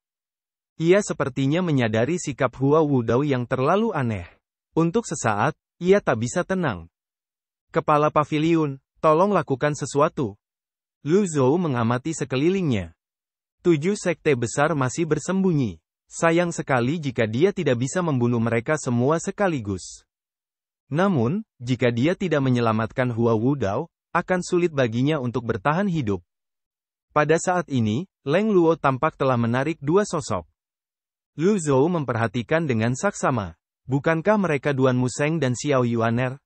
Ia sepertinya menyadari sikap Hua Wudao yang terlalu aneh. Untuk sesaat, ia tak bisa tenang. Kepala paviliun, tolong lakukan sesuatu. Lu Zhou mengamati sekelilingnya. 7 sekte besar masih bersembunyi. Sayang sekali jika dia tidak bisa membunuh mereka semua sekaligus. Namun, jika dia tidak menyelamatkan Hua Wudao, akan sulit baginya untuk bertahan hidup. Pada saat ini, Leng Luo tampak telah menarik dua sosok. Lu Zhou memperhatikan dengan saksama. Bukankah mereka Duan Museng dan Xiao Yuaner?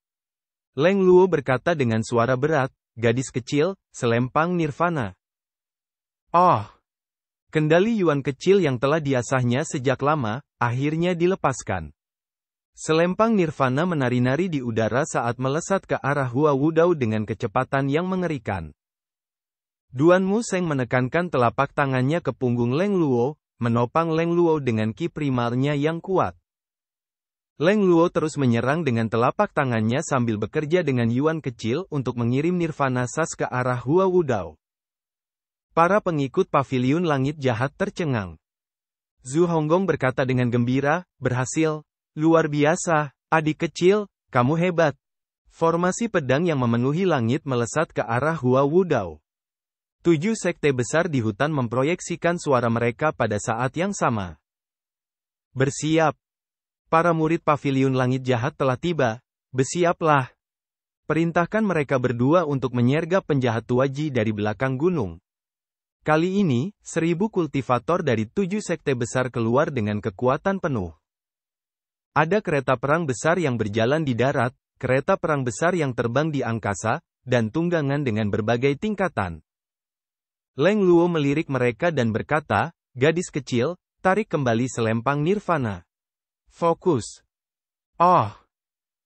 Leng Luo berkata dengan suara berat, gadis kecil, selempang nirvana. Oh! Kendali Yuan kecil yang telah diasahnya sejak lama, akhirnya dilepaskan. Selempang nirvana menari-nari di udara saat melesat ke arah Hua Wudao dengan kecepatan yang mengerikan. Duan Museng menekankan telapak tangannya ke punggung Leng Luo, menopang Leng Luo dengan ki primalnya yang kuat. Leng Luo terus menyerang dengan telapak tangannya sambil bekerja dengan Yuan kecil untuk mengirim nirvana sas ke arah Hua Wudao. Para pengikut paviliun langit jahat tercengang. Zhu Honggong berkata dengan gembira, berhasil. Luar biasa, adik kecil, kamu hebat. Formasi pedang yang memenuhi langit melesat ke arah Hua Wudao. 7 sekte besar di hutan memproyeksikan suara mereka pada saat yang sama. Bersiap. Para murid paviliun langit jahat telah tiba. Bersiaplah. Perintahkan mereka berdua untuk menyergap penjahat Tuaji dari belakang gunung. Kali ini, 1000 kultivator dari 7 sekte besar keluar dengan kekuatan penuh. Ada kereta perang besar yang berjalan di darat, kereta perang besar yang terbang di angkasa, dan tunggangan dengan berbagai tingkatan. Leng Luo melirik mereka dan berkata, "Gadis kecil, tarik kembali selempang nirvana. Fokus." Oh!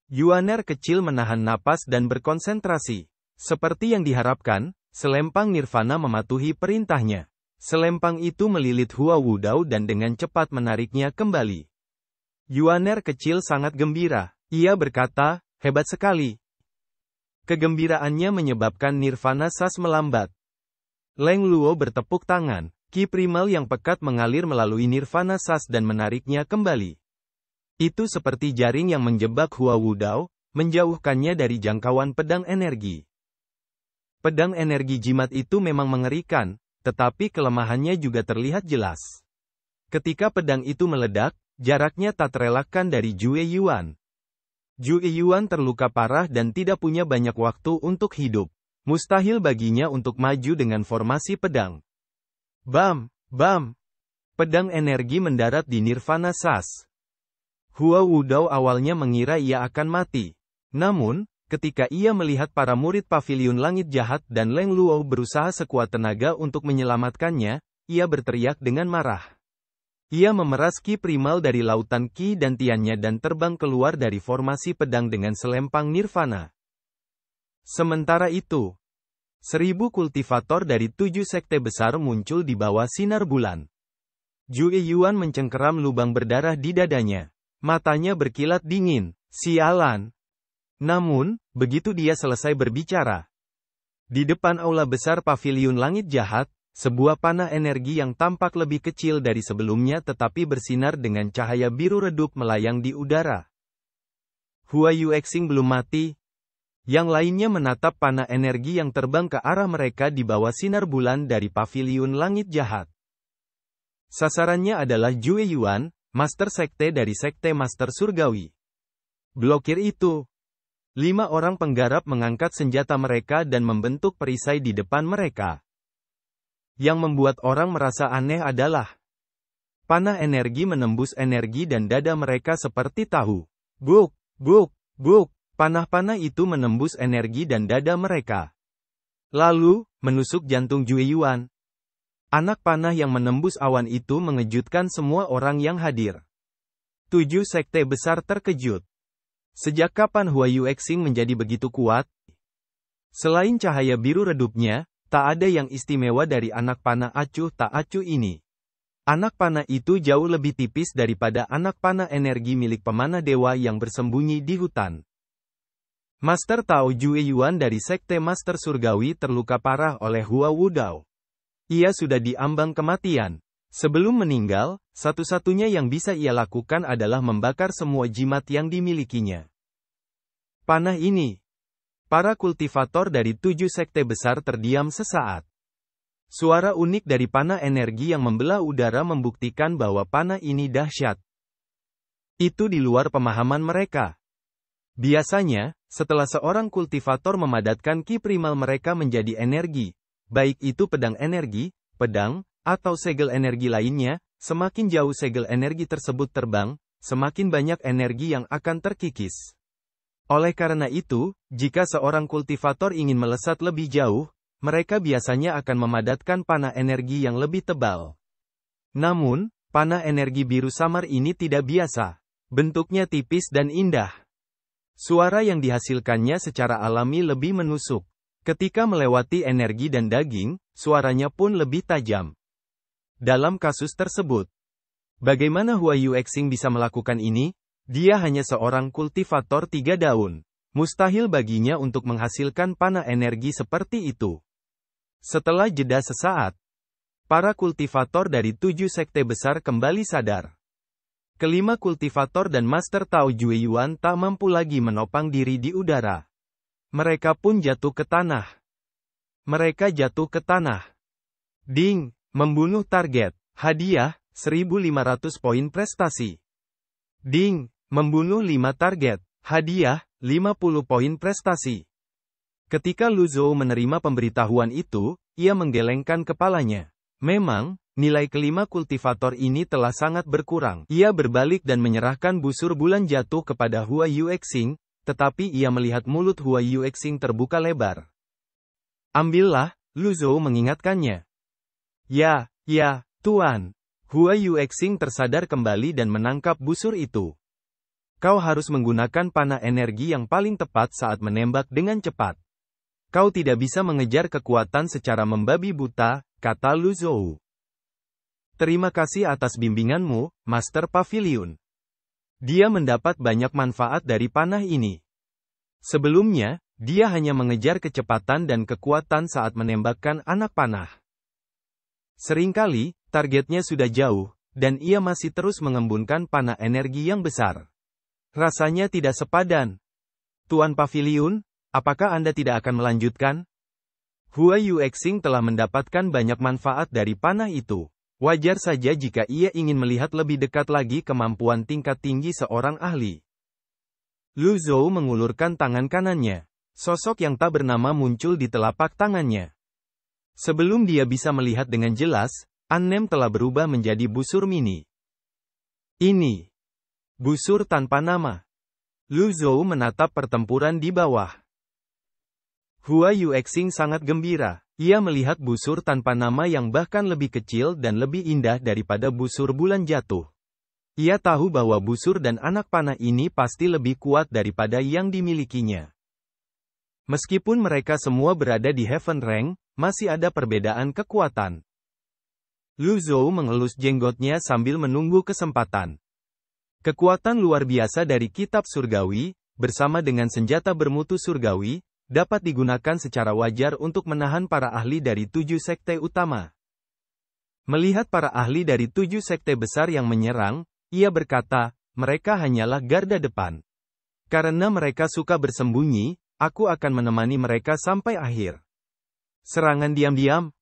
Yuaner kecil menahan napas dan berkonsentrasi. Seperti yang diharapkan, selempang nirvana mematuhi perintahnya. Selempang itu melilit Hua Wudao dan dengan cepat menariknya kembali. Yuaner kecil sangat gembira. Ia berkata, "Hebat sekali." Kegembiraannya menyebabkan nirvana sas melambat. Leng Luo bertepuk tangan. Ki primal yang pekat mengalir melalui nirvana sas dan menariknya kembali. Itu seperti jaring yang menjebak Hua Wudao, menjauhkannya dari jangkauan pedang energi. Pedang energi jimat itu memang mengerikan, tetapi kelemahannya juga terlihat jelas. Ketika pedang itu meledak, jaraknya tak terelakkan dari Jue Yuan. Jue Yuan terluka parah dan tidak punya banyak waktu untuk hidup. Mustahil baginya untuk maju dengan formasi pedang. Bam! Bam! Pedang energi mendarat di nirvana sas. Hua Wudao awalnya mengira ia akan mati. Namun, ketika ia melihat para murid paviliun langit jahat dan Leng Luo berusaha sekuat tenaga untuk menyelamatkannya, ia berteriak dengan marah. Ia memeras ki primal dari lautan ki dan tiannya dan terbang keluar dari formasi pedang dengan selempang nirvana. Sementara itu, 1000 kultivator dari 7 sekte besar muncul di bawah sinar bulan. Jue Yuan mencengkeram lubang berdarah di dadanya. Matanya berkilat dingin. Sialan. Namun, begitu dia selesai berbicara, di depan aula besar paviliun langit jahat, sebuah panah energi yang tampak lebih kecil dari sebelumnya tetapi bersinar dengan cahaya biru redup melayang di udara. Hua Yuexing belum mati. Yang lainnya menatap panah energi yang terbang ke arah mereka di bawah sinar bulan dari paviliun langit jahat. Sasarannya adalah Jue Yuan, Master Sekte dari Sekte Master Surgawi. Blokir itu. 5 orang penggarap mengangkat senjata mereka dan membentuk perisai di depan mereka. Yang membuat orang merasa aneh adalah panah energi menembus energi dan dada mereka seperti tahu. Guk, guk, guk. Panah-panah itu menembus energi dan dada mereka. Lalu, menusuk jantung Jue Yuan. Anak panah yang menembus awan itu mengejutkan semua orang yang hadir. 7 sekte besar terkejut. Sejak kapan Hua Yuexing menjadi begitu kuat? Selain cahaya biru redupnya, tak ada yang istimewa dari anak panah acuh tak acuh ini. Anak panah itu jauh lebih tipis daripada anak panah energi milik pemanah dewa yang bersembunyi di hutan. Master Tao Jue Yuan dari Sekte Master Surgawi terluka parah oleh Hua Wudao. Ia sudah diambang kematian. Sebelum meninggal, satu-satunya yang bisa ia lakukan adalah membakar semua jimat yang dimilikinya. Panah ini. Para kultivator dari 7 sekte besar terdiam sesaat. Suara unik dari panah energi yang membelah udara membuktikan bahwa panah ini dahsyat. Itu di luar pemahaman mereka. Biasanya, setelah seorang kultivator memadatkan ki primal mereka menjadi energi, baik itu pedang energi, pedang, atau segel energi lainnya, semakin jauh segel energi tersebut terbang, semakin banyak energi yang akan terkikis. Oleh karena itu, jika seorang kultivator ingin melesat lebih jauh, mereka biasanya akan memadatkan panah energi yang lebih tebal. Namun, panah energi biru samar ini tidak biasa. Bentuknya tipis dan indah. Suara yang dihasilkannya secara alami lebih menusuk. Ketika melewati energi dan daging, suaranya pun lebih tajam. Dalam kasus tersebut, bagaimana Hua Yuexing bisa melakukan ini? Dia hanya seorang kultivator 3 daun. Mustahil baginya untuk menghasilkan panah energi seperti itu. Setelah jeda sesaat, para kultivator dari 7 sekte besar kembali sadar. Kelima kultivator dan Master Tao Jue Yuan tak mampu lagi menopang diri di udara. Mereka pun jatuh ke tanah. Mereka jatuh ke tanah. Ding, membunuh target. Hadiah, 1.500 poin prestasi. Ding, membunuh 5 target. Hadiah, 50 poin prestasi. Ketika Lu Zhou menerima pemberitahuan itu, ia menggelengkan kepalanya. Memang, nilai kelima kultivator ini telah sangat berkurang. Ia berbalik dan menyerahkan busur bulan jatuh kepada Hua Yuexing, tetapi ia melihat mulut Hua Yuexing terbuka lebar. Ambillah, Lu Zhou mengingatkannya. Ya, Tuan. Hua Yuexing tersadar kembali dan menangkap busur itu. Kau harus menggunakan panah energi yang paling tepat saat menembak dengan cepat. Kau tidak bisa mengejar kekuatan secara membabi buta, kata Lu Zhou. Terima kasih atas bimbinganmu, Master Pavilion. Dia mendapat banyak manfaat dari panah ini. Sebelumnya, dia hanya mengejar kecepatan dan kekuatan saat menembakkan anak panah. Seringkali, targetnya sudah jauh, dan ia masih terus mengembunkan panah energi yang besar. Rasanya tidak sepadan. Tuan Pavilion, apakah Anda tidak akan melanjutkan? Hua Yuexing telah mendapatkan banyak manfaat dari panah itu. Wajar saja jika ia ingin melihat lebih dekat lagi kemampuan tingkat tinggi seorang ahli. Lu Zhou mengulurkan tangan kanannya. Sosok yang tak bernama muncul di telapak tangannya. Sebelum dia bisa melihat dengan jelas, An-Nem telah berubah menjadi busur mini. Ini busur tanpa nama. Lu Zhou menatap pertempuran di bawah. Hua Yuexing sangat gembira. Ia melihat busur tanpa nama yang bahkan lebih kecil dan lebih indah daripada busur bulan jatuh. Ia tahu bahwa busur dan anak panah ini pasti lebih kuat daripada yang dimilikinya. Meskipun mereka semua berada di Heaven Rank, masih ada perbedaan kekuatan. Lu Zhou mengelus jenggotnya sambil menunggu kesempatan. Kekuatan luar biasa dari kitab surgawi, bersama dengan senjata bermutu surgawi, dapat digunakan secara wajar untuk menahan para ahli dari 7 sekte utama. Melihat para ahli dari 7 sekte besar yang menyerang, ia berkata, mereka hanyalah garda depan. Karena mereka suka bersembunyi, aku akan menemani mereka sampai akhir. Serangan diam-diam.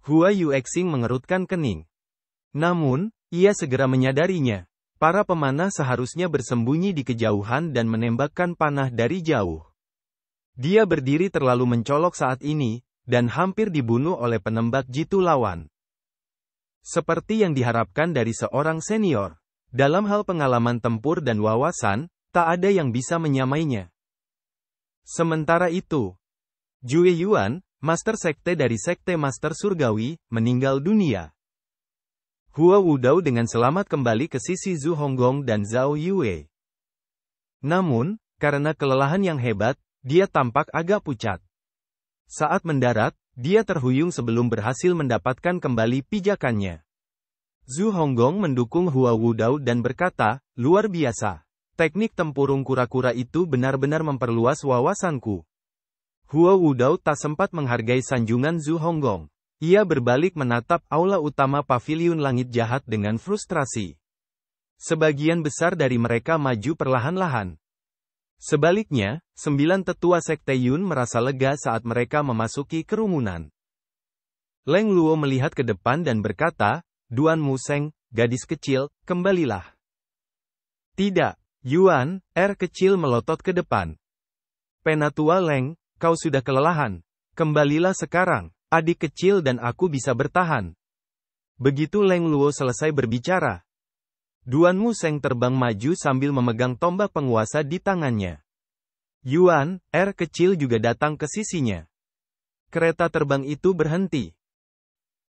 Hua Yuexing mengerutkan kening. Namun, ia segera menyadarinya. Para pemanah seharusnya bersembunyi di kejauhan dan menembakkan panah dari jauh. Dia berdiri terlalu mencolok saat ini, dan hampir dibunuh oleh penembak jitu lawan. Seperti yang diharapkan dari seorang senior, dalam hal pengalaman tempur dan wawasan, tak ada yang bisa menyamainya. Sementara itu, Jue Yuan, Master Sekte dari Sekte Master Surgawi, meninggal dunia. Hua Wudao dengan selamat kembali ke sisi Zhu Honggong dan Zhao Yue. Namun, karena kelelahan yang hebat, dia tampak agak pucat. Saat mendarat, dia terhuyung sebelum berhasil mendapatkan kembali pijakannya. Zhu Honggong mendukung Hua Wudao dan berkata, luar biasa. Teknik tempurung kura-kura itu benar-benar memperluas wawasanku. Hua Wudao tak sempat menghargai sanjungan Zhu Honggong. Ia berbalik menatap aula utama Paviliun Langit Jahat dengan frustrasi. Sebagian besar dari mereka maju perlahan-lahan. Sebaliknya, 9 tetua Sekte Yun merasa lega saat mereka memasuki kerumunan. Leng Luo melihat ke depan dan berkata, Duan Museng, gadis kecil, kembalilah. Tidak, Yuan, kecil melotot ke depan. Penatua Leng, kau sudah kelelahan. Kembalilah sekarang. Adik kecil dan aku bisa bertahan. Begitu Leng Luo selesai berbicara, Duan Museng terbang maju sambil memegang tombak penguasa di tangannya. Yuan, kecil juga datang ke sisinya. Kereta terbang itu berhenti.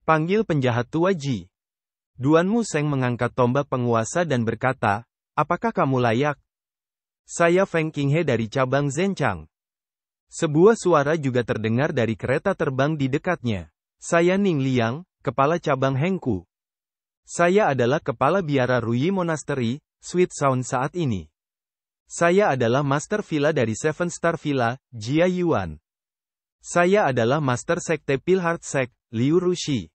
Panggil penjahat tua Ji. Duan Museng mengangkat tombak penguasa dan berkata, apakah kamu layak? Saya Feng Qinghe dari cabang Zhenchang. Sebuah suara juga terdengar dari kereta terbang di dekatnya. Saya Ning Liang, kepala cabang Hengku. Saya adalah kepala biara Ruyi Monastery, Sweet Sound saat ini. Saya adalah Master Villa dari Seven Star Villa, Jia Yuan. Saya adalah Master Sekte Pilheart Sect, Liu Rushi.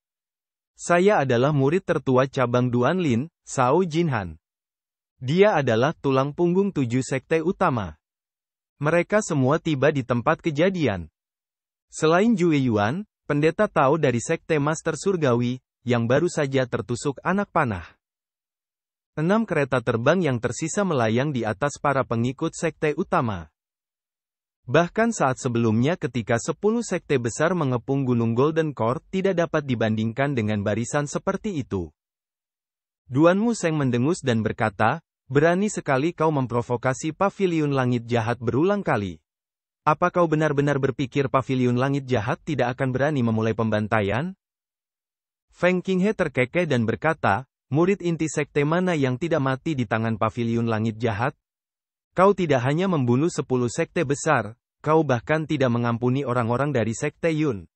Saya adalah murid tertua cabang Duanlin, Sao Jinhan. Dia adalah tulang punggung 7 sekte utama. Mereka semua tiba di tempat kejadian. Selain Jue Yuan, pendeta Tao dari Sekte Master Surgawi, yang baru saja tertusuk anak panah. 6 kereta terbang yang tersisa melayang di atas para pengikut sekte utama. Bahkan saat sebelumnya ketika 10 sekte besar mengepung Gunung Golden Court tidak dapat dibandingkan dengan barisan seperti itu. Duan Museng mendengus dan berkata, berani sekali kau memprovokasi Paviliun Langit Jahat berulang kali. Apa kau benar-benar berpikir Paviliun Langit Jahat tidak akan berani memulai pembantaian? Feng Qinghe terkekeh dan berkata, murid inti sekte mana yang tidak mati di tangan Paviliun Langit Jahat? Kau tidak hanya membunuh 10 sekte besar, kau bahkan tidak mengampuni orang-orang dari sekte Yun.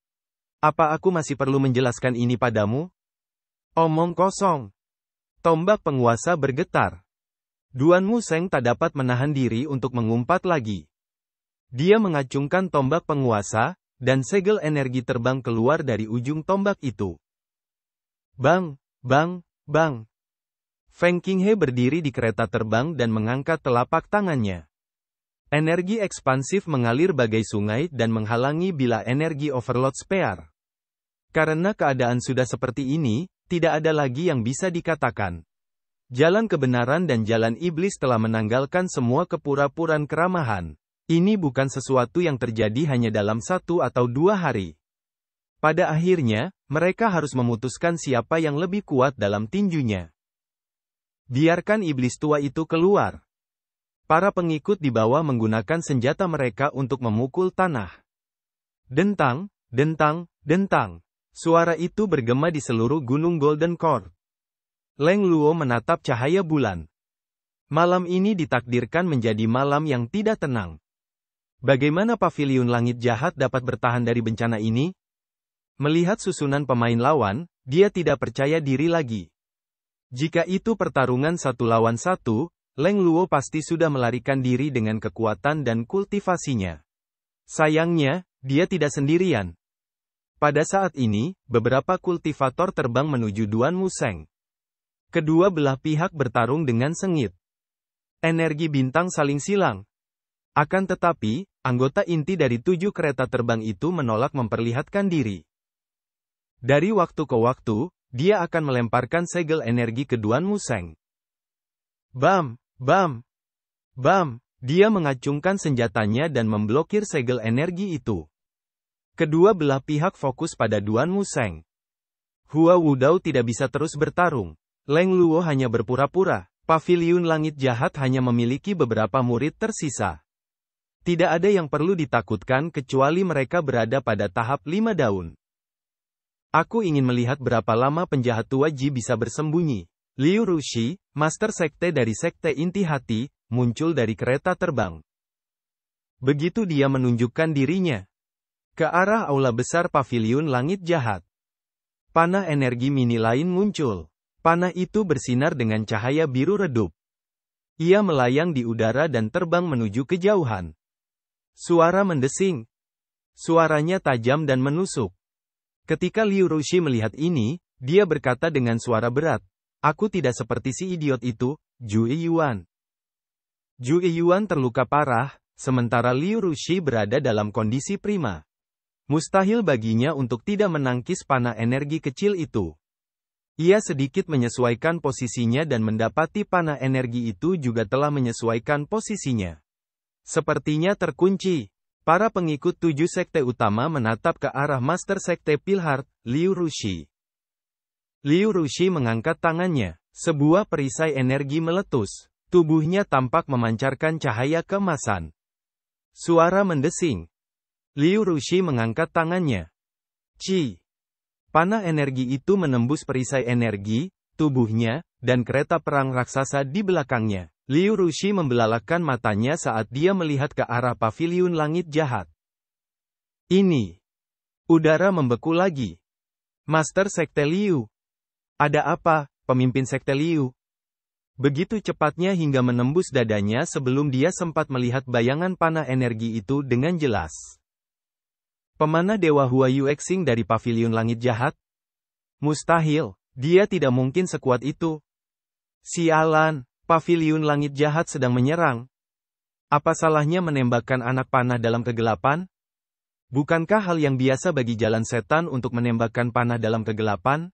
Apa aku masih perlu menjelaskan ini padamu? Omong kosong. Tombak penguasa bergetar. Duan Museng tak dapat menahan diri untuk mengumpat lagi. Dia mengacungkan tombak penguasa, dan segel energi terbang keluar dari ujung tombak itu. Bang, bang, bang. Feng Qinghe berdiri di kereta terbang dan mengangkat telapak tangannya. Energi ekspansif mengalir bagai sungai dan menghalangi bila energi overload spear. Karena keadaan sudah seperti ini, tidak ada lagi yang bisa dikatakan. Jalan kebenaran dan jalan iblis telah menanggalkan semua kepura-puraan keramahan. Ini bukan sesuatu yang terjadi hanya dalam 1 atau 2 hari. Pada akhirnya, mereka harus memutuskan siapa yang lebih kuat dalam tinjunya. Biarkan iblis tua itu keluar. Para pengikut di bawah menggunakan senjata mereka untuk memukul tanah. Dentang, dentang, dentang. Suara itu bergema di seluruh Gunung Golden Court. Leng Luo menatap cahaya bulan. Malam ini ditakdirkan menjadi malam yang tidak tenang. Bagaimana Paviliun Langit Jahat dapat bertahan dari bencana ini? Melihat susunan pemain lawan, dia tidak percaya diri lagi. Jika itu pertarungan 1 lawan 1, Leng Luo pasti sudah melarikan diri dengan kekuatan dan kultivasinya. Sayangnya, dia tidak sendirian. Pada saat ini, beberapa kultivator terbang menuju Duan Museng. Kedua belah pihak bertarung dengan sengit. Energi bintang saling silang. Akan tetapi, anggota inti dari 7 kereta terbang itu menolak memperlihatkan diri. Dari waktu ke waktu, dia akan melemparkan segel energi ke Duan Museng. Bam, bam, bam, dia mengacungkan senjatanya dan memblokir segel energi itu. Kedua belah pihak fokus pada Duan Museng. Hua Wudao tidak bisa terus bertarung. Leng Luo hanya berpura-pura. Paviliun Langit Jahat hanya memiliki beberapa murid tersisa. Tidak ada yang perlu ditakutkan kecuali mereka berada pada tahap 5 daun. Aku ingin melihat berapa lama penjahat tua Ji bisa bersembunyi. Liu Rushi, master sekte dari sekte inti hati, muncul dari kereta terbang. Begitu dia menunjukkan dirinya ke arah aula besar Paviliun Langit Jahat. Panah energi mini lain muncul. Panah itu bersinar dengan cahaya biru redup. Ia melayang di udara dan terbang menuju kejauhan. Suara mendesing. Suaranya tajam dan menusuk. Ketika Liu Rushi melihat ini, dia berkata dengan suara berat, "Aku tidak seperti si idiot itu, Jue Yuan." Jue Yuan terluka parah, sementara Liu Rushi berada dalam kondisi prima. Mustahil baginya untuk tidak menangkis panah energi kecil itu. Ia sedikit menyesuaikan posisinya dan mendapati panah energi itu juga telah menyesuaikan posisinya. Sepertinya terkunci. Para pengikut 7 sekte utama menatap ke arah Master Sekte Pilhard, Liu Rushi. Liu Rushi mengangkat tangannya. Sebuah perisai energi meletus. Tubuhnya tampak memancarkan cahaya keemasan. Suara mendesing. Liu Rushi mengangkat tangannya. Ci. Panah energi itu menembus perisai energi, tubuhnya, dan kereta perang raksasa di belakangnya. Liu Rushi membelalakkan matanya saat dia melihat ke arah Paviliun Langit Jahat. Ini. Udara membeku lagi. Master Sekte Liu. Ada apa, pemimpin Sekte Liu? Begitu cepatnya hingga menembus dadanya sebelum dia sempat melihat bayangan panah energi itu dengan jelas. Pemanah Dewa Hua Yuexing dari Paviliun Langit Jahat? Mustahil, dia tidak mungkin sekuat itu. Sialan, Paviliun Langit Jahat sedang menyerang. Apa salahnya menembakkan anak panah dalam kegelapan? Bukankah hal yang biasa bagi jalan setan untuk menembakkan panah dalam kegelapan?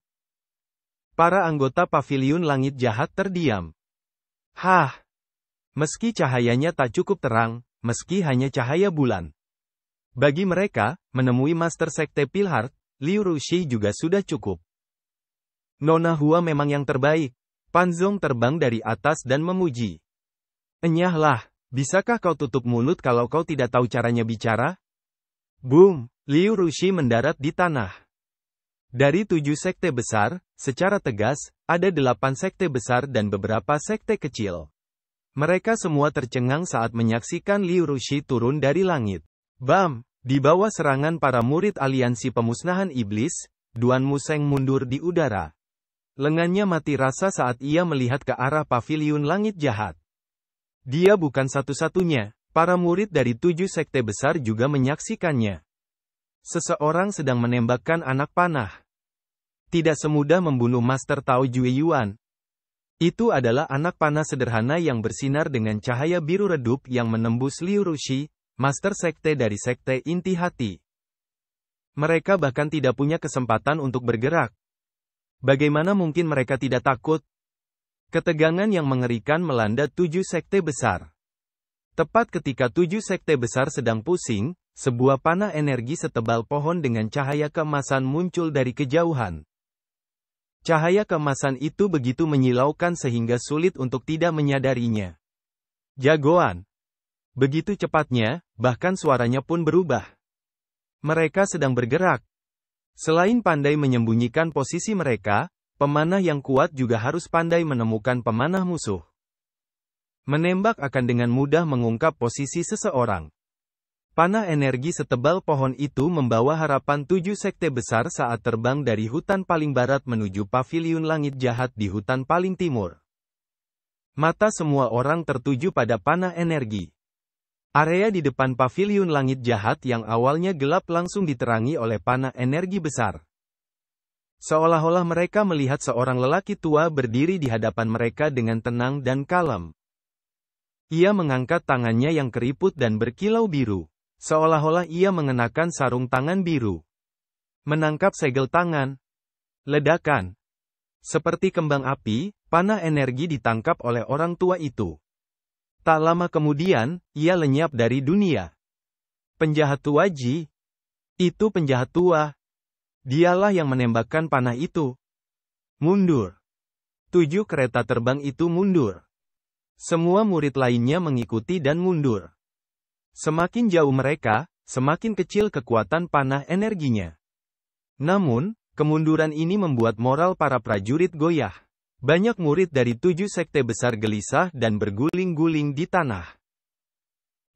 Para anggota paviliun langit jahat terdiam. Hah! Meski cahayanya tak cukup terang, meski hanya cahaya bulan. Bagi mereka, menemui Master Sekte Pilhard, Liu Rushi juga sudah cukup. Nona Hua memang yang terbaik. Pan Zong terbang dari atas dan memuji. Enyahlah, bisakah kau tutup mulut kalau kau tidak tahu caranya bicara? Boom! Liu Rushi mendarat di tanah. Dari 7 sekte besar, secara tegas, ada 8 sekte besar dan beberapa sekte kecil. Mereka semua tercengang saat menyaksikan Liu Rushi turun dari langit. Bam! Di bawah serangan para murid aliansi pemusnahan iblis, Duan Museng mundur di udara. Lengannya mati rasa saat ia melihat ke arah paviliun langit jahat. Dia bukan satu-satunya. Para murid dari 7 sekte besar juga menyaksikannya. Seseorang sedang menembakkan anak panah. Tidak semudah membunuh Master Tao Jue Yuan. Itu adalah anak panah sederhana yang bersinar dengan cahaya biru redup yang menembus Liu Rushi, Master Sekte dari Sekte Inti Hati. Mereka bahkan tidak punya kesempatan untuk bergerak. Bagaimana mungkin mereka tidak takut? Ketegangan yang mengerikan melanda 7 sekte besar. Tepat ketika 7 sekte besar sedang pusing, sebuah panah energi setebal pohon dengan cahaya keemasan muncul dari kejauhan. Cahaya keemasan itu begitu menyilaukan sehingga sulit untuk tidak menyadarinya. Jagoan! Begitu cepatnya, bahkan suaranya pun berubah. Mereka sedang bergerak. Selain pandai menyembunyikan posisi mereka, pemanah yang kuat juga harus pandai menemukan pemanah musuh. Menembak akan dengan mudah mengungkap posisi seseorang. Panah energi setebal pohon itu membawa harapan 7 sekte besar saat terbang dari hutan paling barat menuju paviliun langit jahat di hutan paling timur. Mata semua orang tertuju pada panah energi. Area di depan paviliun langit jahat yang awalnya gelap langsung diterangi oleh panah energi besar. Seolah-olah mereka melihat seorang lelaki tua berdiri di hadapan mereka dengan tenang dan kalem. Ia mengangkat tangannya yang keriput dan berkilau biru. Seolah-olah ia mengenakan sarung tangan biru. Menangkap segel tangan. Ledakan. Seperti kembang api, panah energi ditangkap oleh orang tua itu. Tak lama kemudian, ia lenyap dari dunia. Penjahat tua Ji. Itu penjahat tua. Dialah yang menembakkan panah itu. Mundur. 7 kereta terbang itu mundur. Semua murid lainnya mengikuti dan mundur. Semakin jauh mereka, semakin kecil kekuatan panah energinya. Namun, kemunduran ini membuat moral para prajurit goyah. Banyak murid dari 7 sekte besar gelisah dan berguling-guling di tanah.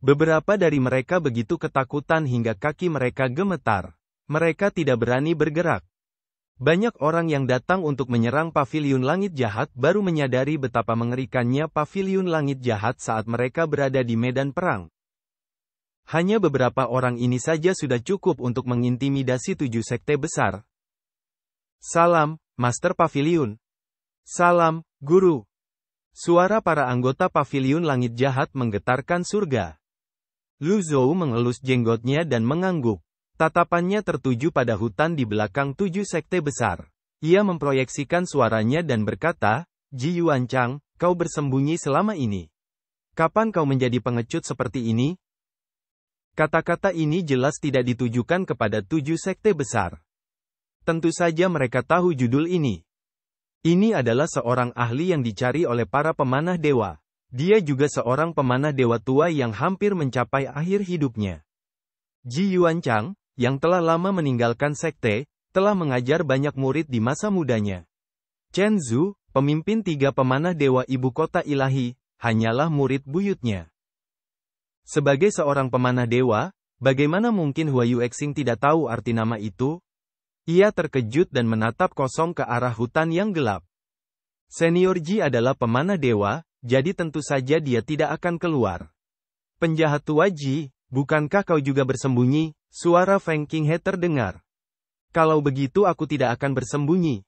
Beberapa dari mereka begitu ketakutan hingga kaki mereka gemetar. Mereka tidak berani bergerak. Banyak orang yang datang untuk menyerang paviliun langit jahat baru menyadari betapa mengerikannya paviliun langit jahat saat mereka berada di medan perang. Hanya beberapa orang ini saja sudah cukup untuk mengintimidasi 7 sekte besar. Salam, Master Paviliun. Salam, Guru. Suara para anggota paviliun langit jahat menggetarkan surga. Lu Zhou mengelus jenggotnya dan mengangguk. Tatapannya tertuju pada hutan di belakang 7 sekte besar. Ia memproyeksikan suaranya dan berkata, Ji Yuanchang, kau bersembunyi selama ini. Kapan kau menjadi pengecut seperti ini? Kata-kata ini jelas tidak ditujukan kepada 7 sekte besar. Tentu saja mereka tahu judul ini. Ini adalah seorang ahli yang dicari oleh para pemanah dewa. Dia juga seorang pemanah dewa tua yang hampir mencapai akhir hidupnya. Ji Yuanchang, yang telah lama meninggalkan sekte, telah mengajar banyak murid di masa mudanya. Chen Zhu, pemimpin 3 pemanah dewa ibu kota ilahi, hanyalah murid buyutnya. Sebagai seorang pemanah dewa, bagaimana mungkin Hua Yuexing tidak tahu arti nama itu? Ia terkejut dan menatap kosong ke arah hutan yang gelap. Senior Ji adalah pemanah dewa, jadi tentu saja dia tidak akan keluar. Penjahat tua Ji, bukankah kau juga bersembunyi? Suara Feng Qinghe terdengar. Kalau begitu aku tidak akan bersembunyi.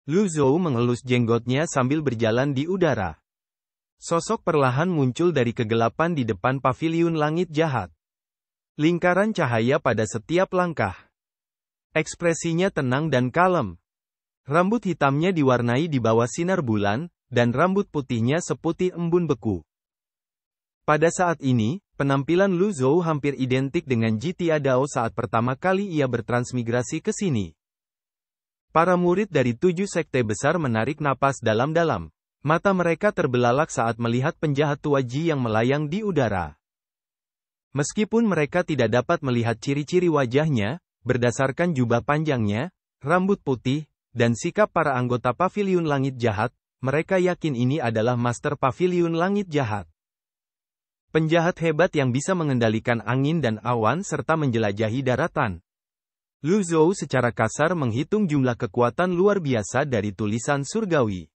Lu Zhou mengelus jenggotnya sambil berjalan di udara. Sosok perlahan muncul dari kegelapan di depan paviliun langit jahat. lingkaran cahaya pada setiap langkah. Ekspresinya tenang dan kalem. Rambut hitamnya diwarnai di bawah sinar bulan, dan rambut putihnya seputih embun beku. Pada saat ini, penampilan Lu Zhou hampir identik dengan Jitia Dao saat pertama kali ia bertransmigrasi ke sini. Para murid dari 7 sekte besar menarik napas dalam-dalam. Mata mereka terbelalak saat melihat penjahat tua Ji yang melayang di udara. Meskipun mereka tidak dapat melihat ciri-ciri wajahnya, berdasarkan jubah panjangnya, rambut putih, dan sikap para anggota Paviliun Langit Jahat, mereka yakin ini adalah Master Paviliun Langit Jahat. Penjahat hebat yang bisa mengendalikan angin dan awan serta menjelajahi daratan. Lu Zhou secara kasar menghitung jumlah kekuatan luar biasa dari tulisan surgawi.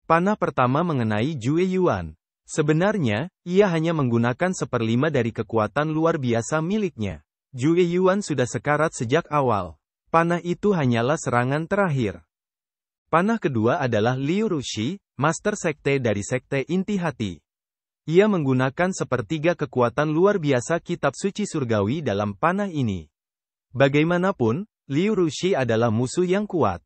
Panah pertama mengenai Jue Yuan. Sebenarnya, ia hanya menggunakan 1/5 dari kekuatan luar biasa miliknya. Jue Yuan sudah sekarat sejak awal. Panah itu hanyalah serangan terakhir. Panah kedua adalah Liu Rushi, Master Sekte dari Sekte Inti Hati. Ia menggunakan 1/3 kekuatan luar biasa kitab suci surgawi dalam panah ini. Bagaimanapun, Liu Rushi adalah musuh yang kuat.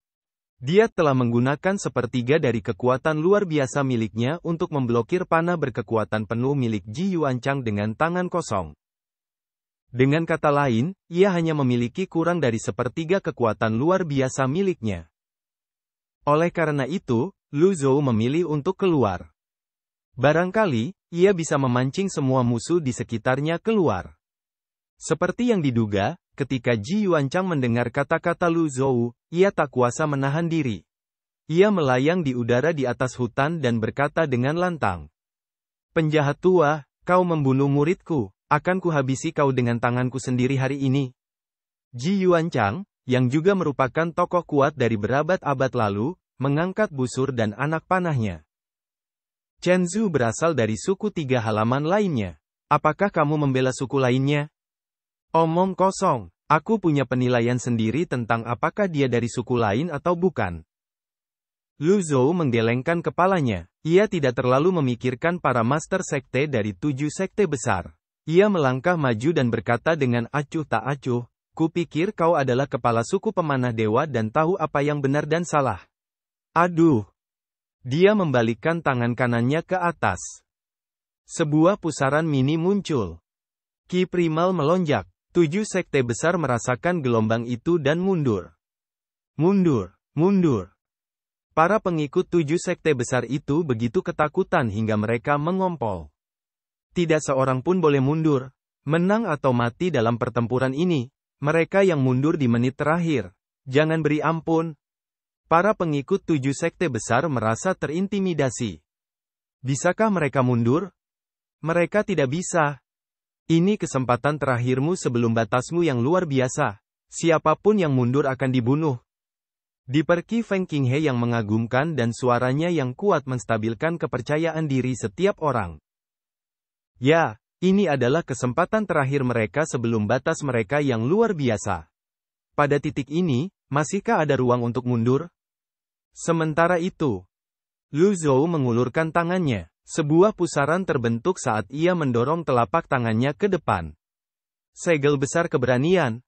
Dia telah menggunakan 1/3 dari kekuatan luar biasa miliknya untuk memblokir panah berkekuatan penuh milik Ji Yuanchang dengan tangan kosong. Dengan kata lain, ia hanya memiliki kurang dari 1/3 kekuatan luar biasa miliknya. Oleh karena itu, Lu Zhou memilih untuk keluar. Barangkali, ia bisa memancing semua musuh di sekitarnya keluar. Seperti yang diduga, ketika Ji Yuanchang mendengar kata-kata Lu Zhou, ia tak kuasa menahan diri. Ia melayang di udara di atas hutan dan berkata dengan lantang. "Penjahat tua, kau membunuh muridku, akan kuhabisi kau dengan tanganku sendiri hari ini." Ji Yuanchang, yang juga merupakan tokoh kuat dari berabad-abad lalu, mengangkat busur dan anak panahnya. Chen Zhu berasal dari suku 3 halaman lainnya. Apakah kamu membela suku lainnya? Omong kosong. Aku punya penilaian sendiri tentang apakah dia dari suku lain atau bukan. Lu Zhou menggelengkan kepalanya. Ia tidak terlalu memikirkan para master sekte dari 7 sekte besar. Ia melangkah maju dan berkata dengan acuh tak acuh, "Kupikir kau adalah kepala suku pemanah dewa dan tahu apa yang benar dan salah." Aduh! Dia membalikkan tangan kanannya ke atas. Sebuah pusaran mini muncul. Ki primal melonjak. 7 sekte besar merasakan gelombang itu dan mundur. Mundur, mundur. Para pengikut 7 sekte besar itu begitu ketakutan hingga mereka mengompol. Tidak seorang pun boleh mundur. Menang atau mati dalam pertempuran ini. Mereka yang mundur di menit terakhir. Jangan beri ampun. Para pengikut 7 sekte besar merasa terintimidasi. Bisakah mereka mundur? Mereka tidak bisa. Ini kesempatan terakhirmu sebelum batasmu yang luar biasa. Siapapun yang mundur akan dibunuh. Diperki Feng Qinghe yang mengagumkan dan suaranya yang kuat menstabilkan kepercayaan diri setiap orang. Ya, ini adalah kesempatan terakhir mereka sebelum batas mereka yang luar biasa. Pada titik ini, masihkah ada ruang untuk mundur? Sementara itu, Lu Zhou mengulurkan tangannya. Sebuah pusaran terbentuk saat ia mendorong telapak tangannya ke depan. Segel besar keberanian,